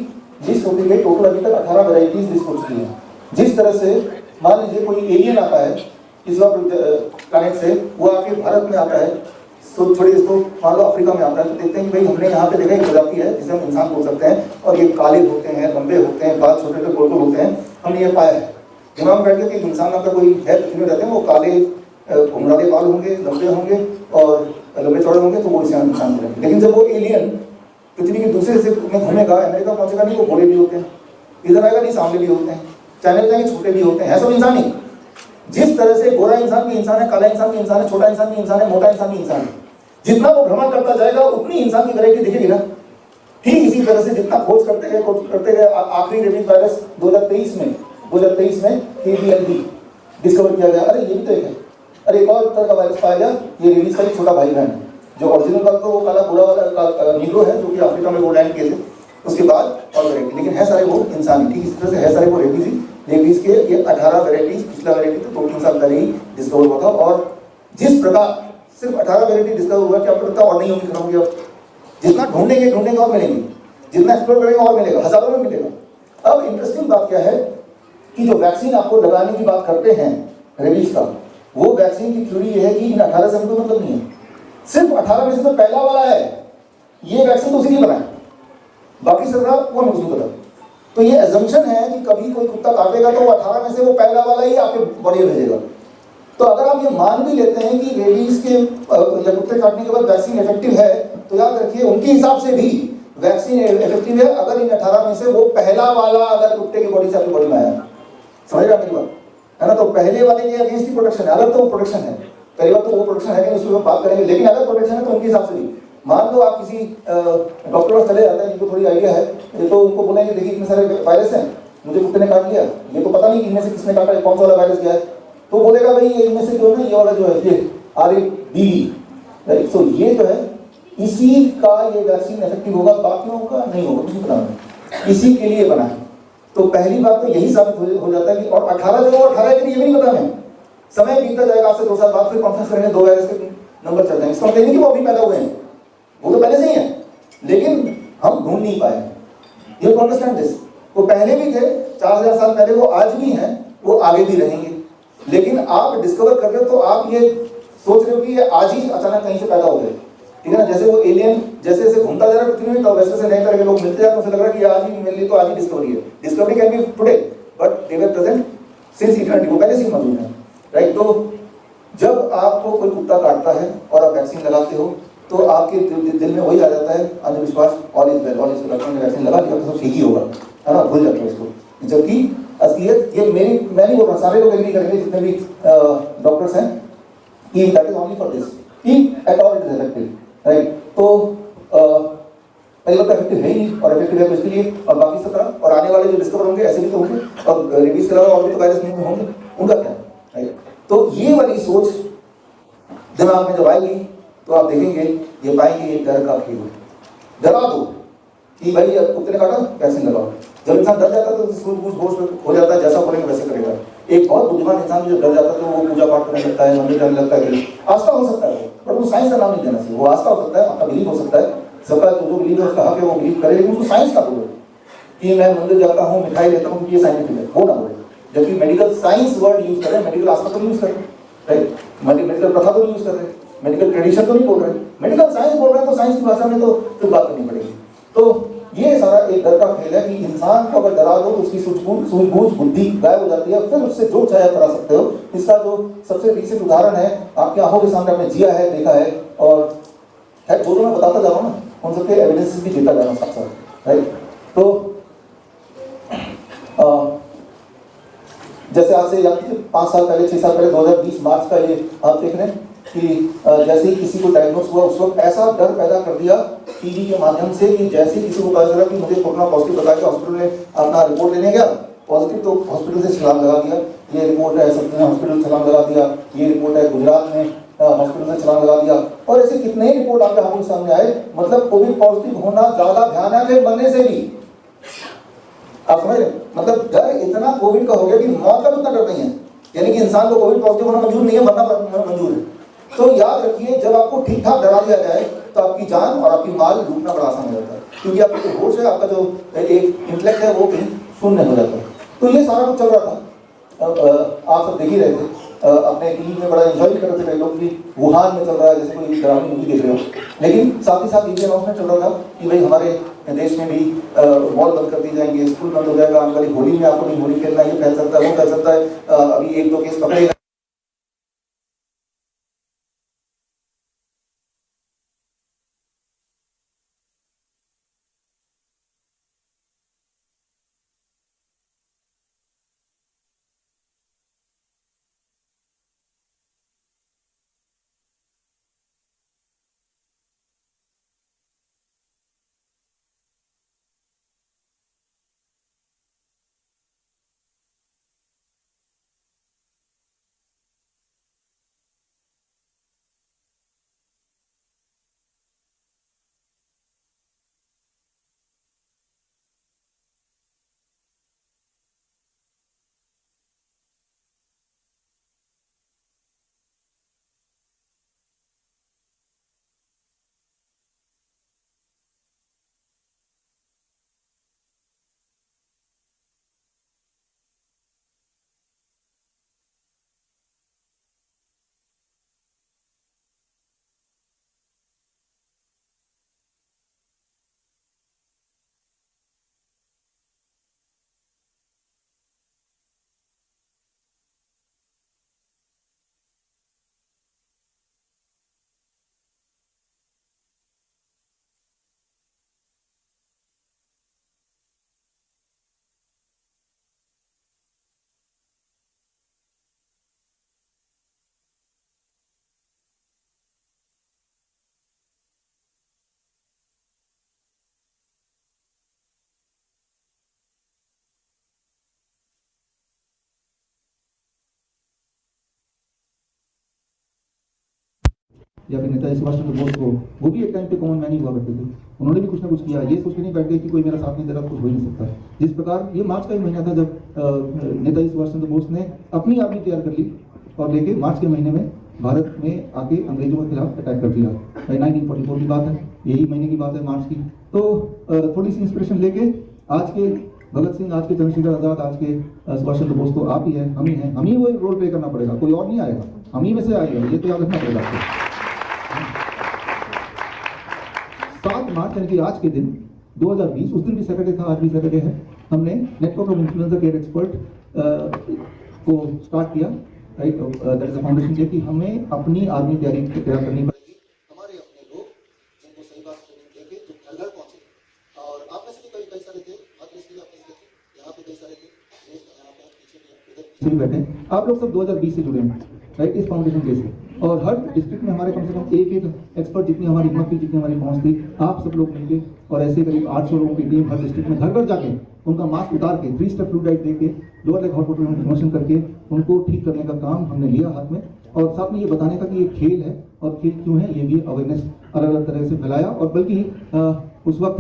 लिस्ट होती गई। टोटल अभी तक 18 वैरायटीज लिस्ट हो चुकी हैं। जिस तरह से मान लीजिए कोई एलियन आता है इस वक्त प्लैनेट से, वो आके भारत में आता है, तो छोड़िए इसको, मान लो अफ्रीका में आता है, तो देखते हैं कि भाई हमने यहाँ पे देखा एक प्रजाति है जिसे हम इंसान बोल सकते हैं, और ये काले होते हैं, लंबे होते हैं, बाल छोटे छोटे गोल गोल होते हैं। हमने ये पाया है दिमाग में बैठ के कि इंसान का कोई है पृथ्वी में रहते हैं, वो काले घुंघराले बाल होंगे, लंबे होंगे और लंबे चौड़े होंगे, तो वो इसे इंसान बोलेंगे। लेकिन जब वो एलियन पृथ्वी के दूसरे हिस्से में घूमेगा, अमेरिका पहुंचेगा, नहीं, वो बड़े भी होते हैं, इधर आएगा नहीं, सामने भी होते हैं, चाइना में जाएंगे, छोटे भी होते हैं, सब इंसान ही। जिस तरह से गोरा इंसान भी इंसान है, काला इंसान भी इंसान है, छोटा इंसान भी इंसान है, मोटा इंसान भी इंसान है। जितना वो भ्रमण करता जाएगा उतनी इंसान की वैरायटी दिखेगी ना। ठीक इसी तरह से जितना खोज करते गए, आखिरी रेबीज वायरस 2023 में KBLV डिस्कवर किया गया। अरे ये भी तो एक है, अरे एक और तरह का वायरस पाया गया, ये रेबीज का ही छोटा भाई बहन है। जो ओरिजिनल का तो वो काला बुरा वाला नीग्रो है, जो कि अफ्रीका में वो लैंड किए थे, उसके बाद और वैरायटी, लेकिन है सारे वो इंसान। ठीक इसी तरह से है सारे वो रेबीज के ये 18 वैरायटीज, पिछला वैरायटी तो 2-3 साल पहले ही डिस्कवर हुआ था। और जिस प्रकार सिर्फ 18 वैरायटी डिस्कवर हुआ, क्या पता और नहीं होगी, खत्म हो गया। जितना ढूंढेंगे और मिलेंगे, जितना एक्सप्लोर करेंगे और मिलेगा, हजारों में मिलेगा। अब इंटरेस्टिंग बात क्या है कि जो वैक्सीन आपको लगाने की बात करते हैं रेबीज का, वो वैक्सीन की थ्योरी ये है कि इन 18 से तो मतलब नहीं है, सिर्फ 18 में से तो पहला वाला है, ये वैक्सीन तो उसी की बना है, बाकी सब वो नहीं उसको पता। तो ये एजम्पशन है कि कभी कोई कुत्ता काटेगा तो वो 18 में से वो पहला वाला ही आपके बॉडी में भेजेगा। तो अगर आप ये मान भी लेते हैं कि रेबीज के या कुत्ते काटने के बाद वैक्सीन इफेक्टिव है, तो याद रखिए उनके हिसाब से भी वैक्सीन इफेक्टिव है अगर इन 18 में से वो पहला वाला अगर कुत्ते की बॉडी से आपकी बॉडी में आया। समझ रहे मेरी बात, है ना। तो पहले वाले के अगेंस्ट ही प्रोटेक्शन है, अगर तो वो प्रोटेक्शन है, पहली बात तो वो प्रोटेक्शन है कि उसको बात करेंगे। लेकिन अगर प्रोटेक्शन है तो उनके हिसाब से भी, मान लो आप किसी डॉक्टर पास चले जाते हैं जिनको थोड़ी आइडिया है, तो उनको बोलेंगे देखिए इतने सारे वायरस हैं, मुझे कुत्ते ने काट लिया, ये तो पता नहीं इनमें से किसने काटा, कौन सा वाला वायरस गया है, तो बोलेगा भाई इनमें से जो है ना ये वाला जो है ये RABV, राइट। सो ये जो है इसी का ये वैक्सीन इफेक्टिव होगा, बाकियों का नहीं होगा, मुझे पता नहीं, इसी के लिए बना है। तो पहली बात तो यही साबित हो जाता है कि, और 18 जो 18 के लिए ये भी नहीं पता हमें, समय बीतता जाएगा, आपसे 2 साल बाद फिर कॉन्फ्रेंस करेंगे, 2 वायरस के नंबर चल जाएंगे, इसका मतलब नहीं कि वो अभी पैदा हुए हैं, वो तो पहले से ही है, लेकिन हम ढूंढ नहीं पाए। यू अंडरस्टैंड दिस, वो पहले भी थे 4000 साल पहले, वो आज भी हैं, वो आगे भी रहेंगे। लेकिन आप डिस्कवर कर रहे हो तो आप ये सोच रहे हो कि ये आज ही अचानक कहीं से पैदा हो गए, ठीक है ना। जैसे वो एलियन जैसे जैसे घूमता जा रहा है पृथ्वी में, तो वैसे से नए तरह के लोग मिलते जाते हैं, उसे लग रहा है कि आज ही मेरे लिए तो आज ही डिस्कवरी है। Discovery can be today but they were present since eternity, वो पहले से ही मौजूद है, राइट। तो जब आपको कोई कुत्ता काटता है और आप वैक्सीन लगाते हो तो आपके दिल में वही आ जाता है अंधविश्वास, ऑल इज वेल, वैक्सीन लगा दिया तो सब ठीक ही होगा, है ना, भूल जाते हो इसको। जबकि असलियत ये मैं नहीं बोल रहा, सारे लोग एग्री करेंगे जितने भी डॉक्टर्स हैं कि that is only for this, if at all it is effective, right. तो पहले बात इफेक्टिव है ही नहीं, और इफेक्टिव है तो इसके लिए, और बाकी सब तरह, और आने वाले जो डिस्कवर होंगे ऐसे भी तो होंगे, और रेबीज के अलावा और भी तो वायरस नहीं होंगे, उनका क्या, राइट। तो ये वाली सोच दिमाग में जब आएगी तो आप देखेंगे, ये पाएंगे ये डर का खेल है। डरा दो कि भाई कुत्ते ने काटा वैक्सीन लगाओ। जब इंसान डर जाता है तो सूझबूझ होश हो जाता है, जैसा बोलेंगे वैसे करेगा। एक बहुत बुद्धिमान इंसान भी जब डर जाता है तो वो पूजा पाठ करने लगता है, मंदिर जाने लगता है, आस्था हो सकता है, पर वो साइंस का नाम नहीं देना चाहिए। वो आस्था हो सकता है, आपका बिलीव हो सकता है, सबका जो बिलीव है उसका हक है, वो बिलीव करे, लेकिन उसको साइंस का बोलो कि मैं मंदिर जाता हूँ, मिठाई लेता हूँ, ये साइंटिफिक है, वो ना बोले। जबकि मेडिकल साइंस वर्ड यूज करें, मेडिकल आस्था तो यूज करें, राइट? मेडिकल प्रथा तो नहीं यूज कर रहे, मेडिकल ट्रेडिशन तो नहीं बोल रहे, मेडिकल साइंस बोल रहे हैं, तो साइंस की भाषा में तो फिर बात करनी पड़ेगी। तो ये सारा एक डर का खेल है कि इंसान को अगर डरा दो तो उसकी सूझबूझ बुद्धि गायब हो जाती है, फिर उससे जो चाहे करा सकते हो। इसका जो सबसे रिसेंट उदाहरण है आपकी आंखों के सामने आपने जिया है, देखा है, और है जो मैं बताता जा रहा हूँ ना, उन सबके एविडेंसेस भी देता जा रहा हूँ साथ साथ, राइट? तो जैसे आज से 5 साल पहले, 6 साल पहले, 2020 मार्च का ये आप देख रहे हैं कि जैसे ही किसी को डायग्नोस हुआ उस वक्त ऐसा डर पैदा कर दिया टीवी के माध्यम से कि जैसे ही किसी को पता चला कि मुझे कोरोना पॉजिटिव बताया, तो हॉस्पिटल में अपना रिपोर्ट लेने गया, पॉजिटिव, तो हॉस्पिटल से छलांग लगा दिया, ये रिपोर्ट है सत्य ने हॉस्पिटल छलांग लगा दिया, ये रिपोर्ट है गुजरात में हॉस्पिटल से छलांग लगा दिया, और ऐसे कितने ही रिपोर्ट आपके आंखों के सामने आए। मतलब कोविड पॉजिटिव होना ज्यादा भयानक है बनने से भी, आप समझ रहे? मतलब डर इतना कोविड का हो गया कि मौत का भी उतना डर नहीं है, यानी कि इंसान को कोविड पॉजिटिव होना मंजूर नहीं है, मरना मंजूर है। तो याद रखिए, जब आपको ठीक ठाक डरा दिया जाए तो आपकी जान और आपकी माल लूटना बड़ा आसान हो जाता है, क्योंकि आपका जो होश है, आपका जो एक इंटेलेक्ट है, वो कहीं शून्य हो जाता है। तो ये सारा कुछ चल रहा था, आप सब देख ही रहे थे, अपने टीवी में बड़ा एंजॉय कर रहे थे कई लोग कि वुहान में चल रहा है, जैसे कोई डरावनी मूवी देख रहे हो। लेकिन साथ ही साथ ये अनाउंसमेंट चल रहा था कि भाई हमारे देश में भी मॉल बंद कर दी जाएंगे, स्कूल बंद हो जाएगा, हमारी होली में आपको नहीं होली खेलना, ये फैल सकता है, वो फैल सकता है। अभी 1-2 केस पकड़े। या फिर नेताजी सुभाष चंद्र बोस को, वो भी एक टाइम पे कॉमन मैन ही हुआ करते थे, उन्होंने भी कुछ ना कुछ किया, ये सोच के नहीं बैठ गए कि कोई मेरा साथ नहीं दे रहा, कुछ हो ही नहीं सकता। जिस प्रकार ये मार्च का ही महीना था जब नेताजी सुभाष चंद्र बोस ने अपनी आर्मी तैयार कर ली और लेके मार्च के महीने में भारत में आके अंग्रेजों के खिलाफ अटैक कर दिया। 1944 की बात है, यही महीने की बात है, मार्च की। तो थोड़ी सी इंस्पिरेशन लेके आज के भगत सिंह, आज के चंद्रशेखर आजाद, आज के सुभाष चंद्र बोस तो आप ही हैं, हम ही वो रोल प्ले करना पड़ेगा, कोई और नहीं आएगा, हम ही में से आएगा, ये तो याद रखना पड़ेगा आपको। 7 मार्च यानी कि आज के दिन 2020, उस दिन भी सैटरडे था, आज भी सैटरडे है, हमने network of influenza care expert को स्टार्ट किया, right? That is a foundation day कि हमें अपनी आर्मी तैयार करनी पड़ेगी। हमारे अपने लोग जिनको सही बात देके जो घर घर पहुंचे, और आप में से भी कई सारे थे, यहाँ पे कई सारे थे, यहाँ पे पीछे भी बैठे, आप लोग सब 2020 से जुड़े हैं, राइट? इस फाउंडेशन डे से। और हर डिस्ट्रिक्ट में हमारे कम से कम एक एक्सपर्ट, जितनी हमारी हिम्मत थी, जितनी हमारी पहुंच थी, आप सब लोग मिलके, और ऐसे करीब 800 लोगों की टीम हर डिस्ट्रिक्ट में घर घर जाके उनका मास्क उतार के 3 स्टेप फ्लूइडाइट दे के लोअर लेग हॉट वाटर में इमर्शन करके उनको ठीक करने का काम हमने लिया हाथ में, और साथ में ये बताने का कि ये खेल है और खेल क्यों है, ये भी अवेयरनेस अलग अलग तरह से फैलाया। और बल्कि उस वक्त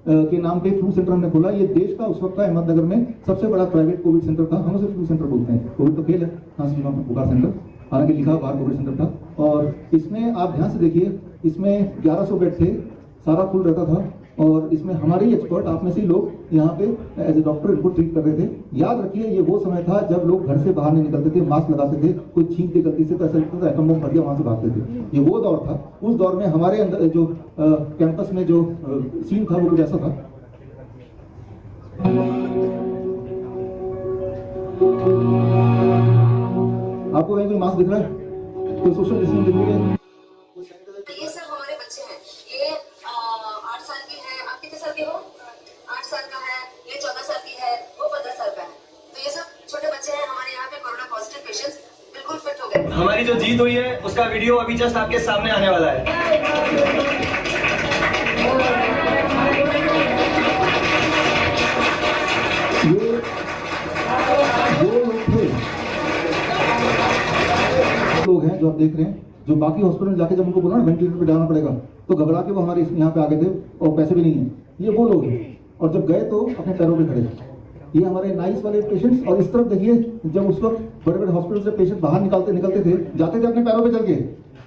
के नाम पे फ्लू सेंटर हमने खोला। ये देश का उस वक्त का अहमदनगर में सबसे बड़ा प्राइवेट कोविड सेंटर था, हम उसे फ्लू सेंटर बोलते हैं, कोविड तो खेल है, खांसी बुखार सेंटर, हालांकि लिखा बाहर कोविड सेंटर था। और इसमें आप ध्यान से देखिए, इसमें 1100 बेड थे, सारा फुल रहता था, और इसमें हमारे ही एक्सपर्ट, आप में से ही लोग यहाँ पे एज ए डॉक्टर इनको ट्रीट कर रहे थे। याद रखिए, ये वो समय था जब लोग घर से बाहर नहीं निकलते थे, मास्क लगाते थे, कोई छींक दे गलती से तो ऐसा लगता था एटम बम फट गया, वहां से भागते थे। ये वो दौर था। उस दौर में हमारे अंदर जो कैंपस में जो सीन था वो कुछ ऐसा था। आपको कहीं कोई मास्क दिख रहा है? कोई सोशल डिस्टेंस दिख रही है? ये सब हमारे बच्चे हैं। ये 8 साल की है। आप कितने साल के हो? 8 साल का है। ये 14 साल की है। वो 15 साल का है। तो ये सब छोटे बच्चे हैं। हमारे यहाँ पे कोरोना पॉजिटिव पेशेंट्स बिल्कुल फिट हो गए। हमारी जो जीत हुई है उसका वीडियो अभी जस्ट आपके सामने आने वाला है। ये दो लोग हैं जो आप देख रहे हैं, जो बाकी हॉस्पिटल में जाके जब उनको बोला ना वेंटिलेटर पे जाना पड़ेगा तो घबरा के वो हमारे यहाँ पे आ गए थे और पैसे भी नहीं है। ये वो लोग हैं, और जब गए तो अपने पैरों पे खड़े। ये हमारे नाइस वाले पेशेंट्स। और इस तरफ देखिए, जब उस वक्त बड़े बड़े हॉस्पिटल से पेशेंट बाहर निकलते थे, जाते थे अपने पैरों पे चल के,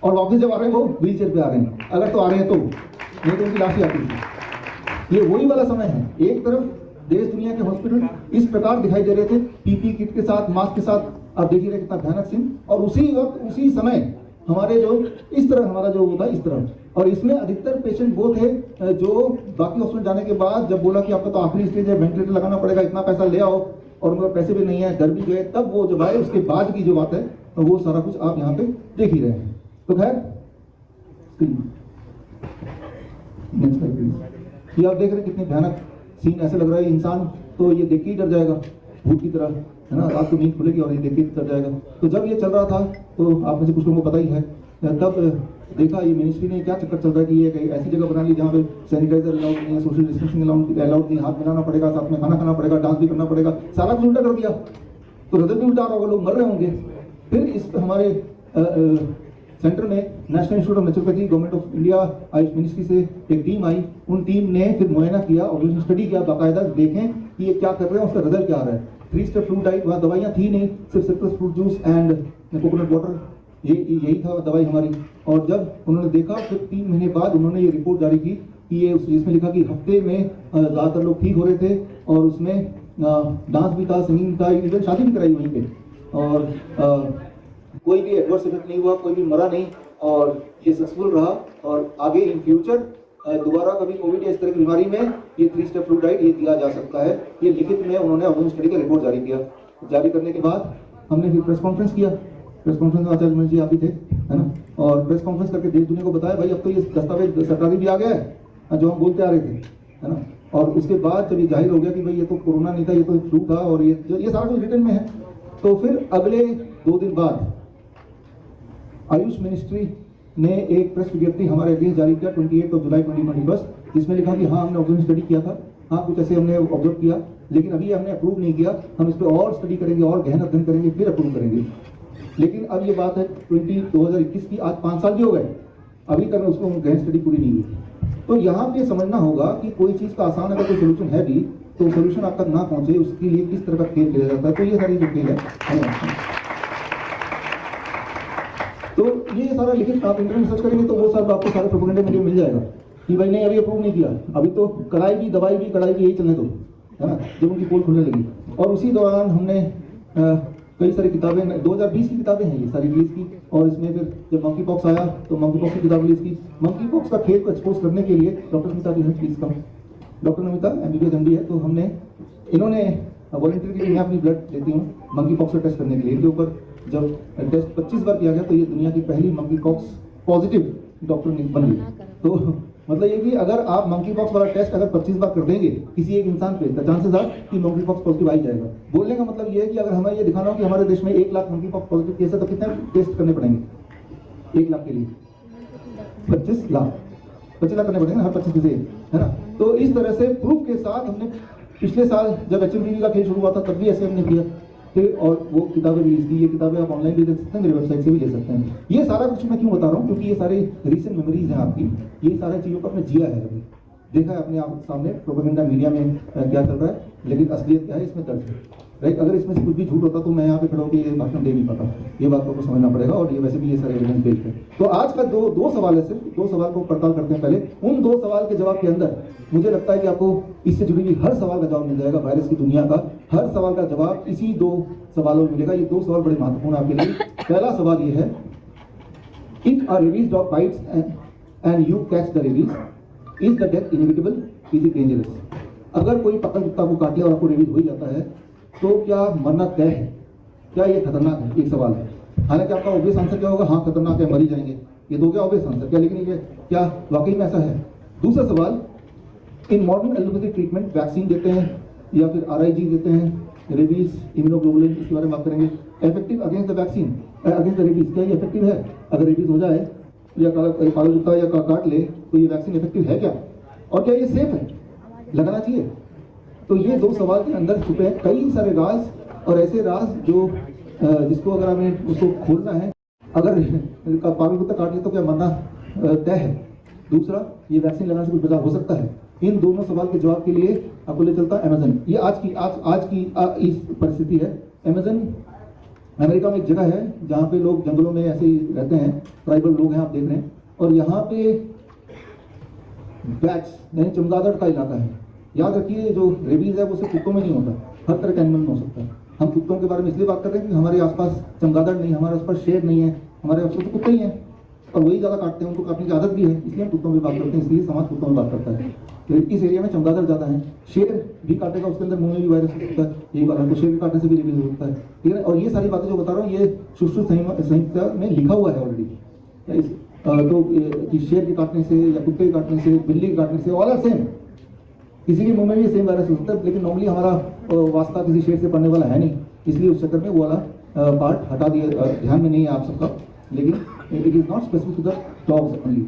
और वापस जब आ रहे हैं वो व्हील चेयर पे आ रहे हैं, अगर तो आ रहे हैं तो, नहीं तो उनकी लाश ही आती थी। ये वही वाला समय है। एक तरफ देश दुनिया के हॉस्पिटल इस प्रकार दिखाई दे रहे थे, पीपी किट के साथ, मास्क के साथ, आप देख ही रहे कितना भयानक सीन। और उसी वक्त उसी समय हमारे जो इस तरह हमारा जो होता है इस तरह, और इसमें अधिकतर पेशेंट वो थे जो बाकी हॉस्पिटल जाने के बाद जब बोला कि आपका तो आखिरी स्टेज है, वेंटिलेटर लगाना पड़ेगा, इतना पैसा ले आओ, और उनके पैसे भी नहीं है, डर भी गए, तब वो जब आए उसके बाद की जो बात है वो सारा कुछ आप यहाँ पे देख ही रहे हैं। तो खैर नेक्स्ट स्लाइड प्लीज। ये आप देख रहे हैं कितनी भयानक सीन। ऐसे लग रहा है इंसान तो ये देख के ही डर जाएगा, भूत की तरह, है ना। रात को नींद खुलेगी और ये देख के डर जाएगा। तो जब ये चल रहा था तो आप में से कुछ लोगों को पता ही है, तब देखा ये मिनिस्ट्री ने क्या चक्कर चल रहा है कि ये कहीं ऐसी जगह बना ली जहाँ पे सैनिटाइजर अलाउड नहीं है, सोशल डिस्टेंसिंग अलाउड नहीं, हाथ मिलाना पड़ेगा, साथ में खाना खाना पड़ेगा, डांस भी करना पड़ेगा, सारा कुछ उल्टा कर दिया। तो रिजल्ट भी उल्टा रहा होगा, लोग मर रहे होंगे। फिर इस हमारे सेंटर में national institute of naturopathy, government of India, Ayush ministry से एक टीम आई। उन टीम ने फिर मुआयना किया और स्टडी किया बाकायदा, देखें कि ये क्या कर रहे हैं, उसका रिजल्ट क्या आ रहा है। 3 स्टेप फ्लू डाइट, वहाँ दवाइयाँ थी नहीं, सिर्फ citrus fruit juice and coconut water, यही था दवाई हमारी। और जब उन्होंने देखा फिर 3 महीने बाद उन्होंने ये रिपोर्ट जारी की कि ये इसमें लिखा कि हफ्ते में ज़्यादातर लोग ठीक हो रहे थे, और उसमें डांस भी था, सिंगिंग था, इवन शादी भी कराई वहीं पे, और कोई भी एडवर्स इफेक्ट नहीं हुआ, कोई भी मरा नहीं, और ये सक्सेसफुल रहा। और आगे इन फ्यूचर दोबारा कभी कोविड या इस तरह की बीमारी में ये 3 स्टेप फ्लू डाइट ये दिया जा सकता है। ये लिखित में उन्होंने अपनी स्टडी का रिपोर्ट जारी किया। जारी करने के बाद हमने फिर प्रेस कॉन्फ्रेंस किया। प्रेस कॉन्फ्रेंस में आचार्य जी आप ही थे, है ना, और प्रेस कॉन्फ्रेंस करके देश दुनिया को बताया भाई अब तो ये दस्तावेज सरकारी भी आ गया है जो हम बोलते आ रहे थे, है ना। और उसके बाद जब ये जाहिर हो गया कि भाई ये तो कोरोना नहीं था, ये तो फ्लू था, और ये सारा कुछ रिटर्न में है। तो फिर अगले 2 दिन बाद आयुष मिनिस्ट्री ने एक प्रेस विज्ञप्ति हमारे अगेंस्ट जारी किया 28 जुलाई 2021, जिसमें लिखा कि हाँ हमने ऑब्जर्व स्टडी किया था, हाँ कुछ ऐसे हमने ऑब्जर्व किया, लेकिन अभी हमने अप्रूव नहीं किया, हम इस पर और स्टडी करेंगे और गहन अध्ययन करेंगे फिर अप्रूव करेंगे। लेकिन अब ये बात है 2021 की, आज 5 साल भी हो गए, अभी तक उसको गहन स्टडी पूरी नहीं हुई। तो यहाँ पे समझना होगा कि कोई चीज़ का आसान अगर कोई सोल्यूशन है भी तो सोल्यूशन आप तक ना पहुंचे उसके लिए किस तरह का खेल खेला जाता है। तो ये सारी जो खेल है, तो ये सारा लिखित आप इंटरनेट सर्च करेंगे तो वो सब आपको सारे प्रोपेगेंडा में मिल जाएगा कि भाई नहीं अभी अप्रूव नहीं किया, अभी तो कड़ाई भी दवाई भी यही चलने दो, है ना, जब उनकी पोल खुलने लगी। और उसी दौरान हमने कई सारी किताबें, 2020 की किताबें हैं ये सारी रिलीज की, और इसमें फिर जब मंकी पॉक्स आया तो मंकी पॉक्स की किताब रिलीज की। मंकी पॉक्स का खेल को एक्सपोज करने के लिए डॉक्टर नमिता की please come, doctor Namita MBBS MD है, तो हमने इन्होंने वॉलंटियर के लिए मैं अपनी ब्लड देती हूँ मंकी पॉक्स का टेस्ट करने के लिए। इनके ऊपर जब टेस्ट 25 बार किया गया तो ये दुनिया की पहली मंकी पॉक्स पॉजिटिव डॉक्टर बन गई। तो मतलब ये कि अगर आप मंकी पॉक्स वाला टेस्ट अगर 25 बार कर देंगे किसी एक इंसान पे तो चांसेस आर कि मंकी पॉक्स पॉजिटिव आ ही जाएगा। बोलने का मतलब ये है कि अगर हमें ये दिखाना हो कि हमारे देश में 1 lakh monkey pox positive case है तो कितने टेस्ट करने पड़ेंगे 1 लाख के लिए? 25 लाख करने पड़ेंगे हर 25 से, है ना। तो इस तरह से प्रूफ के साथ हमने पिछले साल जब HMDD का खेल शुरू हुआ था तब भी ऐसे हमने किया फिर, और वो किताबें रिलीज की। ये किताबें आप ऑनलाइन भी देख सकते हैं, मेरी वेबसाइट से भी ले सकते हैं। ये सारा कुछ मैं क्यों बता रहा हूँ, क्योंकि ये सारे रीसेंट मेमोरीज हैं आपकी, ये सारी चीज़ों को आपने जिया है, अभी देखा है अपने आप सामने प्रोपेगेंडा मीडिया में क्या चल रहा है, लेकिन असलियत क्या है इसमें दर्ज है। राइट। अगर इसमें से कुछ भी झूठ होता तो मैं यहाँ पे खड़ा होकर ये भाषण दे नहीं पाता, ये बात को समझना पड़ेगा। और ये वैसे भी ये सारे एविडेंस बेस्ड है। तो आज का दो सवाल है, सिर्फ 2 सवाल को पड़ताल करते हैं। पहले उन 2 सवाल के जवाब के अंदर मुझे लगता है कि आपको इससे जुड़ी हुई हर सवाल का जवाब मिल जाएगा। वायरस की दुनिया का हर सवाल का जवाब इसी 2 सवालों में मिलेगा। ये 2 सवाल बड़े महत्वपूर्ण है आपके लिए। पहला सवाल ये है, if a rabies dog bytes and you catch the rabies, is the death inevitable, is it dangerous? अगर कोई पतंग कुत्ता को काट लिया और आपको रेबीज हो ही जाता है तो क्या मरना तय है? क्या ये खतरनाक है? एक सवाल है। हालांकि आपका ऑब्वियस आंसर क्या होगा? हाँ खतरनाक है, मर ही जाएंगे। ये 2 क्या ऑब्वियस आंसर क्या, लेकिन ये क्या वाकई में ऐसा है? दूसरा सवाल, in modern allopathic treatment vaccine देते हैं या फिर RIG देते हैं, रेबीज इम्यूनोग्लोबुलिन, इसके बारे में बात करेंगे। Effective against the vaccine, against the rabies, क्या ये इफेक्टिव है? अगर रेबीज हो जाए या काला कुत्ता या काट ले तो ये वैक्सीन इफेक्टिव है क्या? और क्या ये सेफ है, लगाना चाहिए? तो ये 2 सवाल के अंदर छुपे हैं कई सारे राज, और ऐसे राज जो जिसको अगर हमें उसको खोलना है। अगर पागल कुत्ता काट ले तो क्या मरना तय है? दूसरा, ये वैक्सीन लगाने से कुछ बचाव हो सकता है? इन दोनों सवाल के जवाब के लिए आपको ले चलता अमेजन। ये आज की इस परिस्थिति है। अमेजन अमेरिका में एक जगह है जहाँ पे लोग जंगलों में ऐसे ही रहते हैं, ट्राइबल लोग हैं, आप देख रहे हैं। और यहाँ पे बैट्स यानी चमगादड़ का इलाका है। याद रखिए, जो रेबीज है वो सिर्फ कुत्तों में नहीं होता, हर तरह के एनिमल में हो सकता है। हम कुत्तों के बारे में इसलिए बात कर रहे हैं कि हमारे आसपास चमगादड़ नहीं, हमारे आसपास शेर नहीं है, हमारे आसपास तो कुत्ते ही हैं और वही ज़्यादा काटते हैं, उनको काटने की आदत भी है, इसलिए हम कुत्तों में बात करते हैं, इसलिए समाज कुत्तों में बात करता है। तो इस एरिया में चमगादड़ ज़्यादा है। शेर भी काटेगा, उसके अंदर मुंह में भी वायरस हो सकता है, यही बात है। तो शेर के काटने से भी रेबीज हो सकता है, ठीक है। और ये सारी बातें जो बता रहा हूँ ये सुश्रुत संहिता में लिखा हुआ है ऑलरेडी। तो कि शेर के काटने से या कुत्ते के काटने से, बिल्ली के काटने से, ऑल आर सेम। किसी के मुंह में भी सेम वायरस हो सकता है, लेकिन नॉर्मली हमारा वास्ता किसी शेर से पड़ने वाला है नहीं, इसलिए उस चक्कर में वो वाला पार्ट हटा दिया, ध्यान में नहीं है आप सबका। लेकिन it is not specific to the dogs only.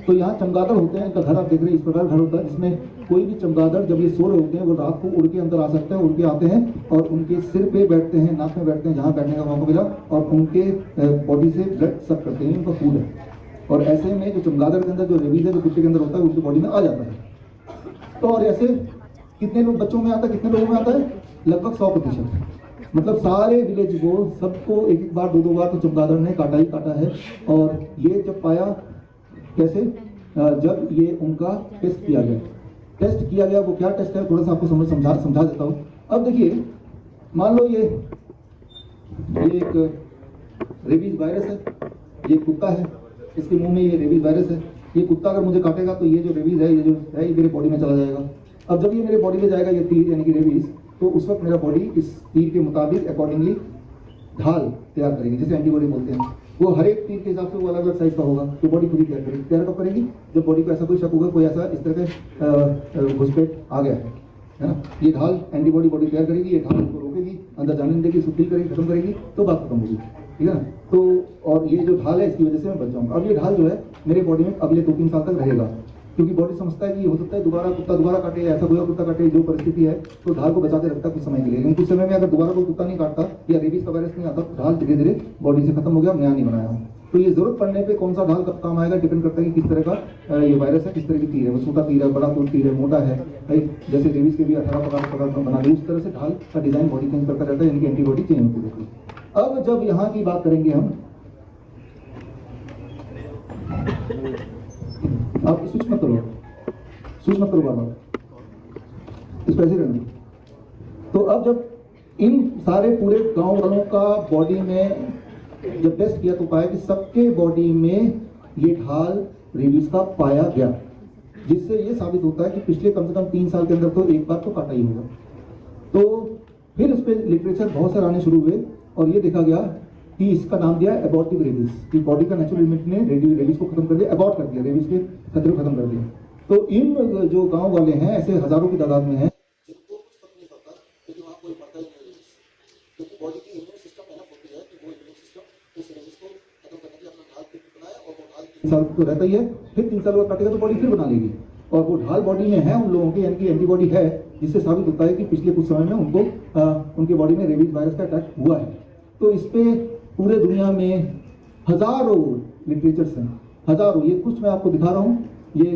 तो यहाँ चमगादड़ होते हैं, इनका घर आप देख रहे हैं, इस प्रकार घर होता है जिसमें कोई भी चमगादड़ जब ये सो रहे होते हैं वो रात को उड़ के अंदर आ सकते हैं, उड़ के आते हैं और उनके सिर पे बैठते हैं, नाक में बैठते हैं, जहाँ बैठने का मौका मिला, और उनके बॉडी से ब्लड सक करते हैं, उनका फूड है। और ऐसे में जो चमगादड़ के अंदर जो रेबीज है, जो कुत्ते के अंदर होता है, उनकी बॉडी में आ जाता है। तो और ऐसे कितने लोग बच्चों में आता है, कितने लोगों में आता है? लगभग 100%। मतलब सारे विलेज को सबको एक बार 2 बार तो चमगादड़ ने काटा ही काटा है। और ये जब पाया कैसे, जब ये उनका टेस्ट किया गया। वो क्या टेस्ट है, थोड़ा सा आपको समझा देता हूँ। अब देखिए, मान लो ये एक रेबीज वायरस है, ये कुत्ता है, इसके मुंह में ये रेबीज वायरस है। ये कुत्ता अगर मुझे काटेगा तो ये जो रेबीज है, ये मेरे बॉडी में चला जाएगा। अब जब ये मेरे बॉडी में जाएगा, ये तीर यानी कि रेबीज, तो उस वक्त मेरा बॉडी इस तीर के मुताबिक अकॉर्डिंगली ढाल तैयार करेगी, जैसे एंटीबॉडी बोलते हैं। वो हर एक तीर के हिसाब से वो अलग अलग साइज का होगा, तो बॉडी पूरी तैयार कब करेगी? जब बॉडी को ऐसा कोई शक होगा, कोई ऐसा इस तरह का घुसपैठ आ गया है ना। ये ढाल एंटीबॉडी बॉडी तैयार करेगी, ये ढाल उसको रोकेगी, अंदर जाने नहीं देगी, इसको किल करेगी, खत्म करेगी, तो बात खत्म होगी, ठीक है ना। तो और ये जो ढाल है, इसकी वजह से मैं बच जाऊंगा। अब ये ढाल जो है मेरे बॉडी में अगले 2-3 साल तक रहेगा, क्योंकि बॉडी समझता है कि हो सकता है कुत्ता दोबारा काटे, ऐसा कोई कुत्ता काटे, जो परिस्थिति है, तो ढाल को बचाते रखता है कुछ समय के लिए। लेकिन कुछ समय में अगर दोबारा कोई कुत्ता नहीं काटता या रेबीज का वायरस नहीं आता, तो ढाल धीरे धीरे बॉडी से खत्म हो गया, नया नहीं बनाया हूँ। तो ये जरूरत पड़ने पे कौन सा ढाल कब काम आएगा, डिपेंड करता है कि किस तरह का ये वायरस है, किस तरह की तीर है। वो छोटा तीर है, बड़ा तीर है, मोटा है, राइट। जैसे रेबीज के भी 18 प्रकार बना ली, उस तरह से ढाल का डिजाइन बॉडी चेंज करता रहता है, यानी कि एंटीबॉडी चेंज होती रहती है। अब जब यहाँ की बात करेंगे हम, आप स्विच मत करो बाबा, इस पैसे रहने। तो अब जब इन सारे पूरे गांव वालों का बॉडी में जब टेस्ट किया तो पाया कि सबके बॉडी में ये ढाल रेबीज का पाया गया, जिससे ये साबित होता है कि पिछले कम से कम 3 साल के अंदर तो एक बार तो काटा ही होगा। तो फिर उस पर लिटरेचर बहुत सारे आने शुरू हुए और ये देखा गया कि इसका नाम दिया एबॉर्टिव रेबीज, कि बॉडी का नेचुरल इम्यूनिटी ने रेबीज को खत्म कर दिया, एबॉर्ट कर दिया, रेबीज के खतरे को खत्म कर दिया। तो इन जो गांव वाले हैं, ऐसे हजारों की तादाद में हैं, जिनको कुछ फर्क नहीं पड़ता, क्योंकि वहाँ कोई पड़ता ही नहीं रेबीज, क्योंकि बॉडी की इम्यून सिस्टम एनफ होती है कि वो इम्यून सिस्टम उस रेबीज को खत्म करने के लिए अपना ढाल फिर बनाए, और वो ढाल 3 साल तो रहता ही है, फिर 3 साल बाद काटेगा तो बॉडी फिर बना लेगी। और वो ढाल बॉडी में है उन लोगों की, यानी कि एंटीबॉडी है, जिससे साबित होता है कि पिछले कुछ समय में उनको उनके बॉडी में रेबीज वायरस का अटैक हुआ है। तो इस पे पूरे दुनिया में हजारों लिटरेचर्स हैं, हजारों। ये कुछ मैं आपको दिखा रहा हूँ, ये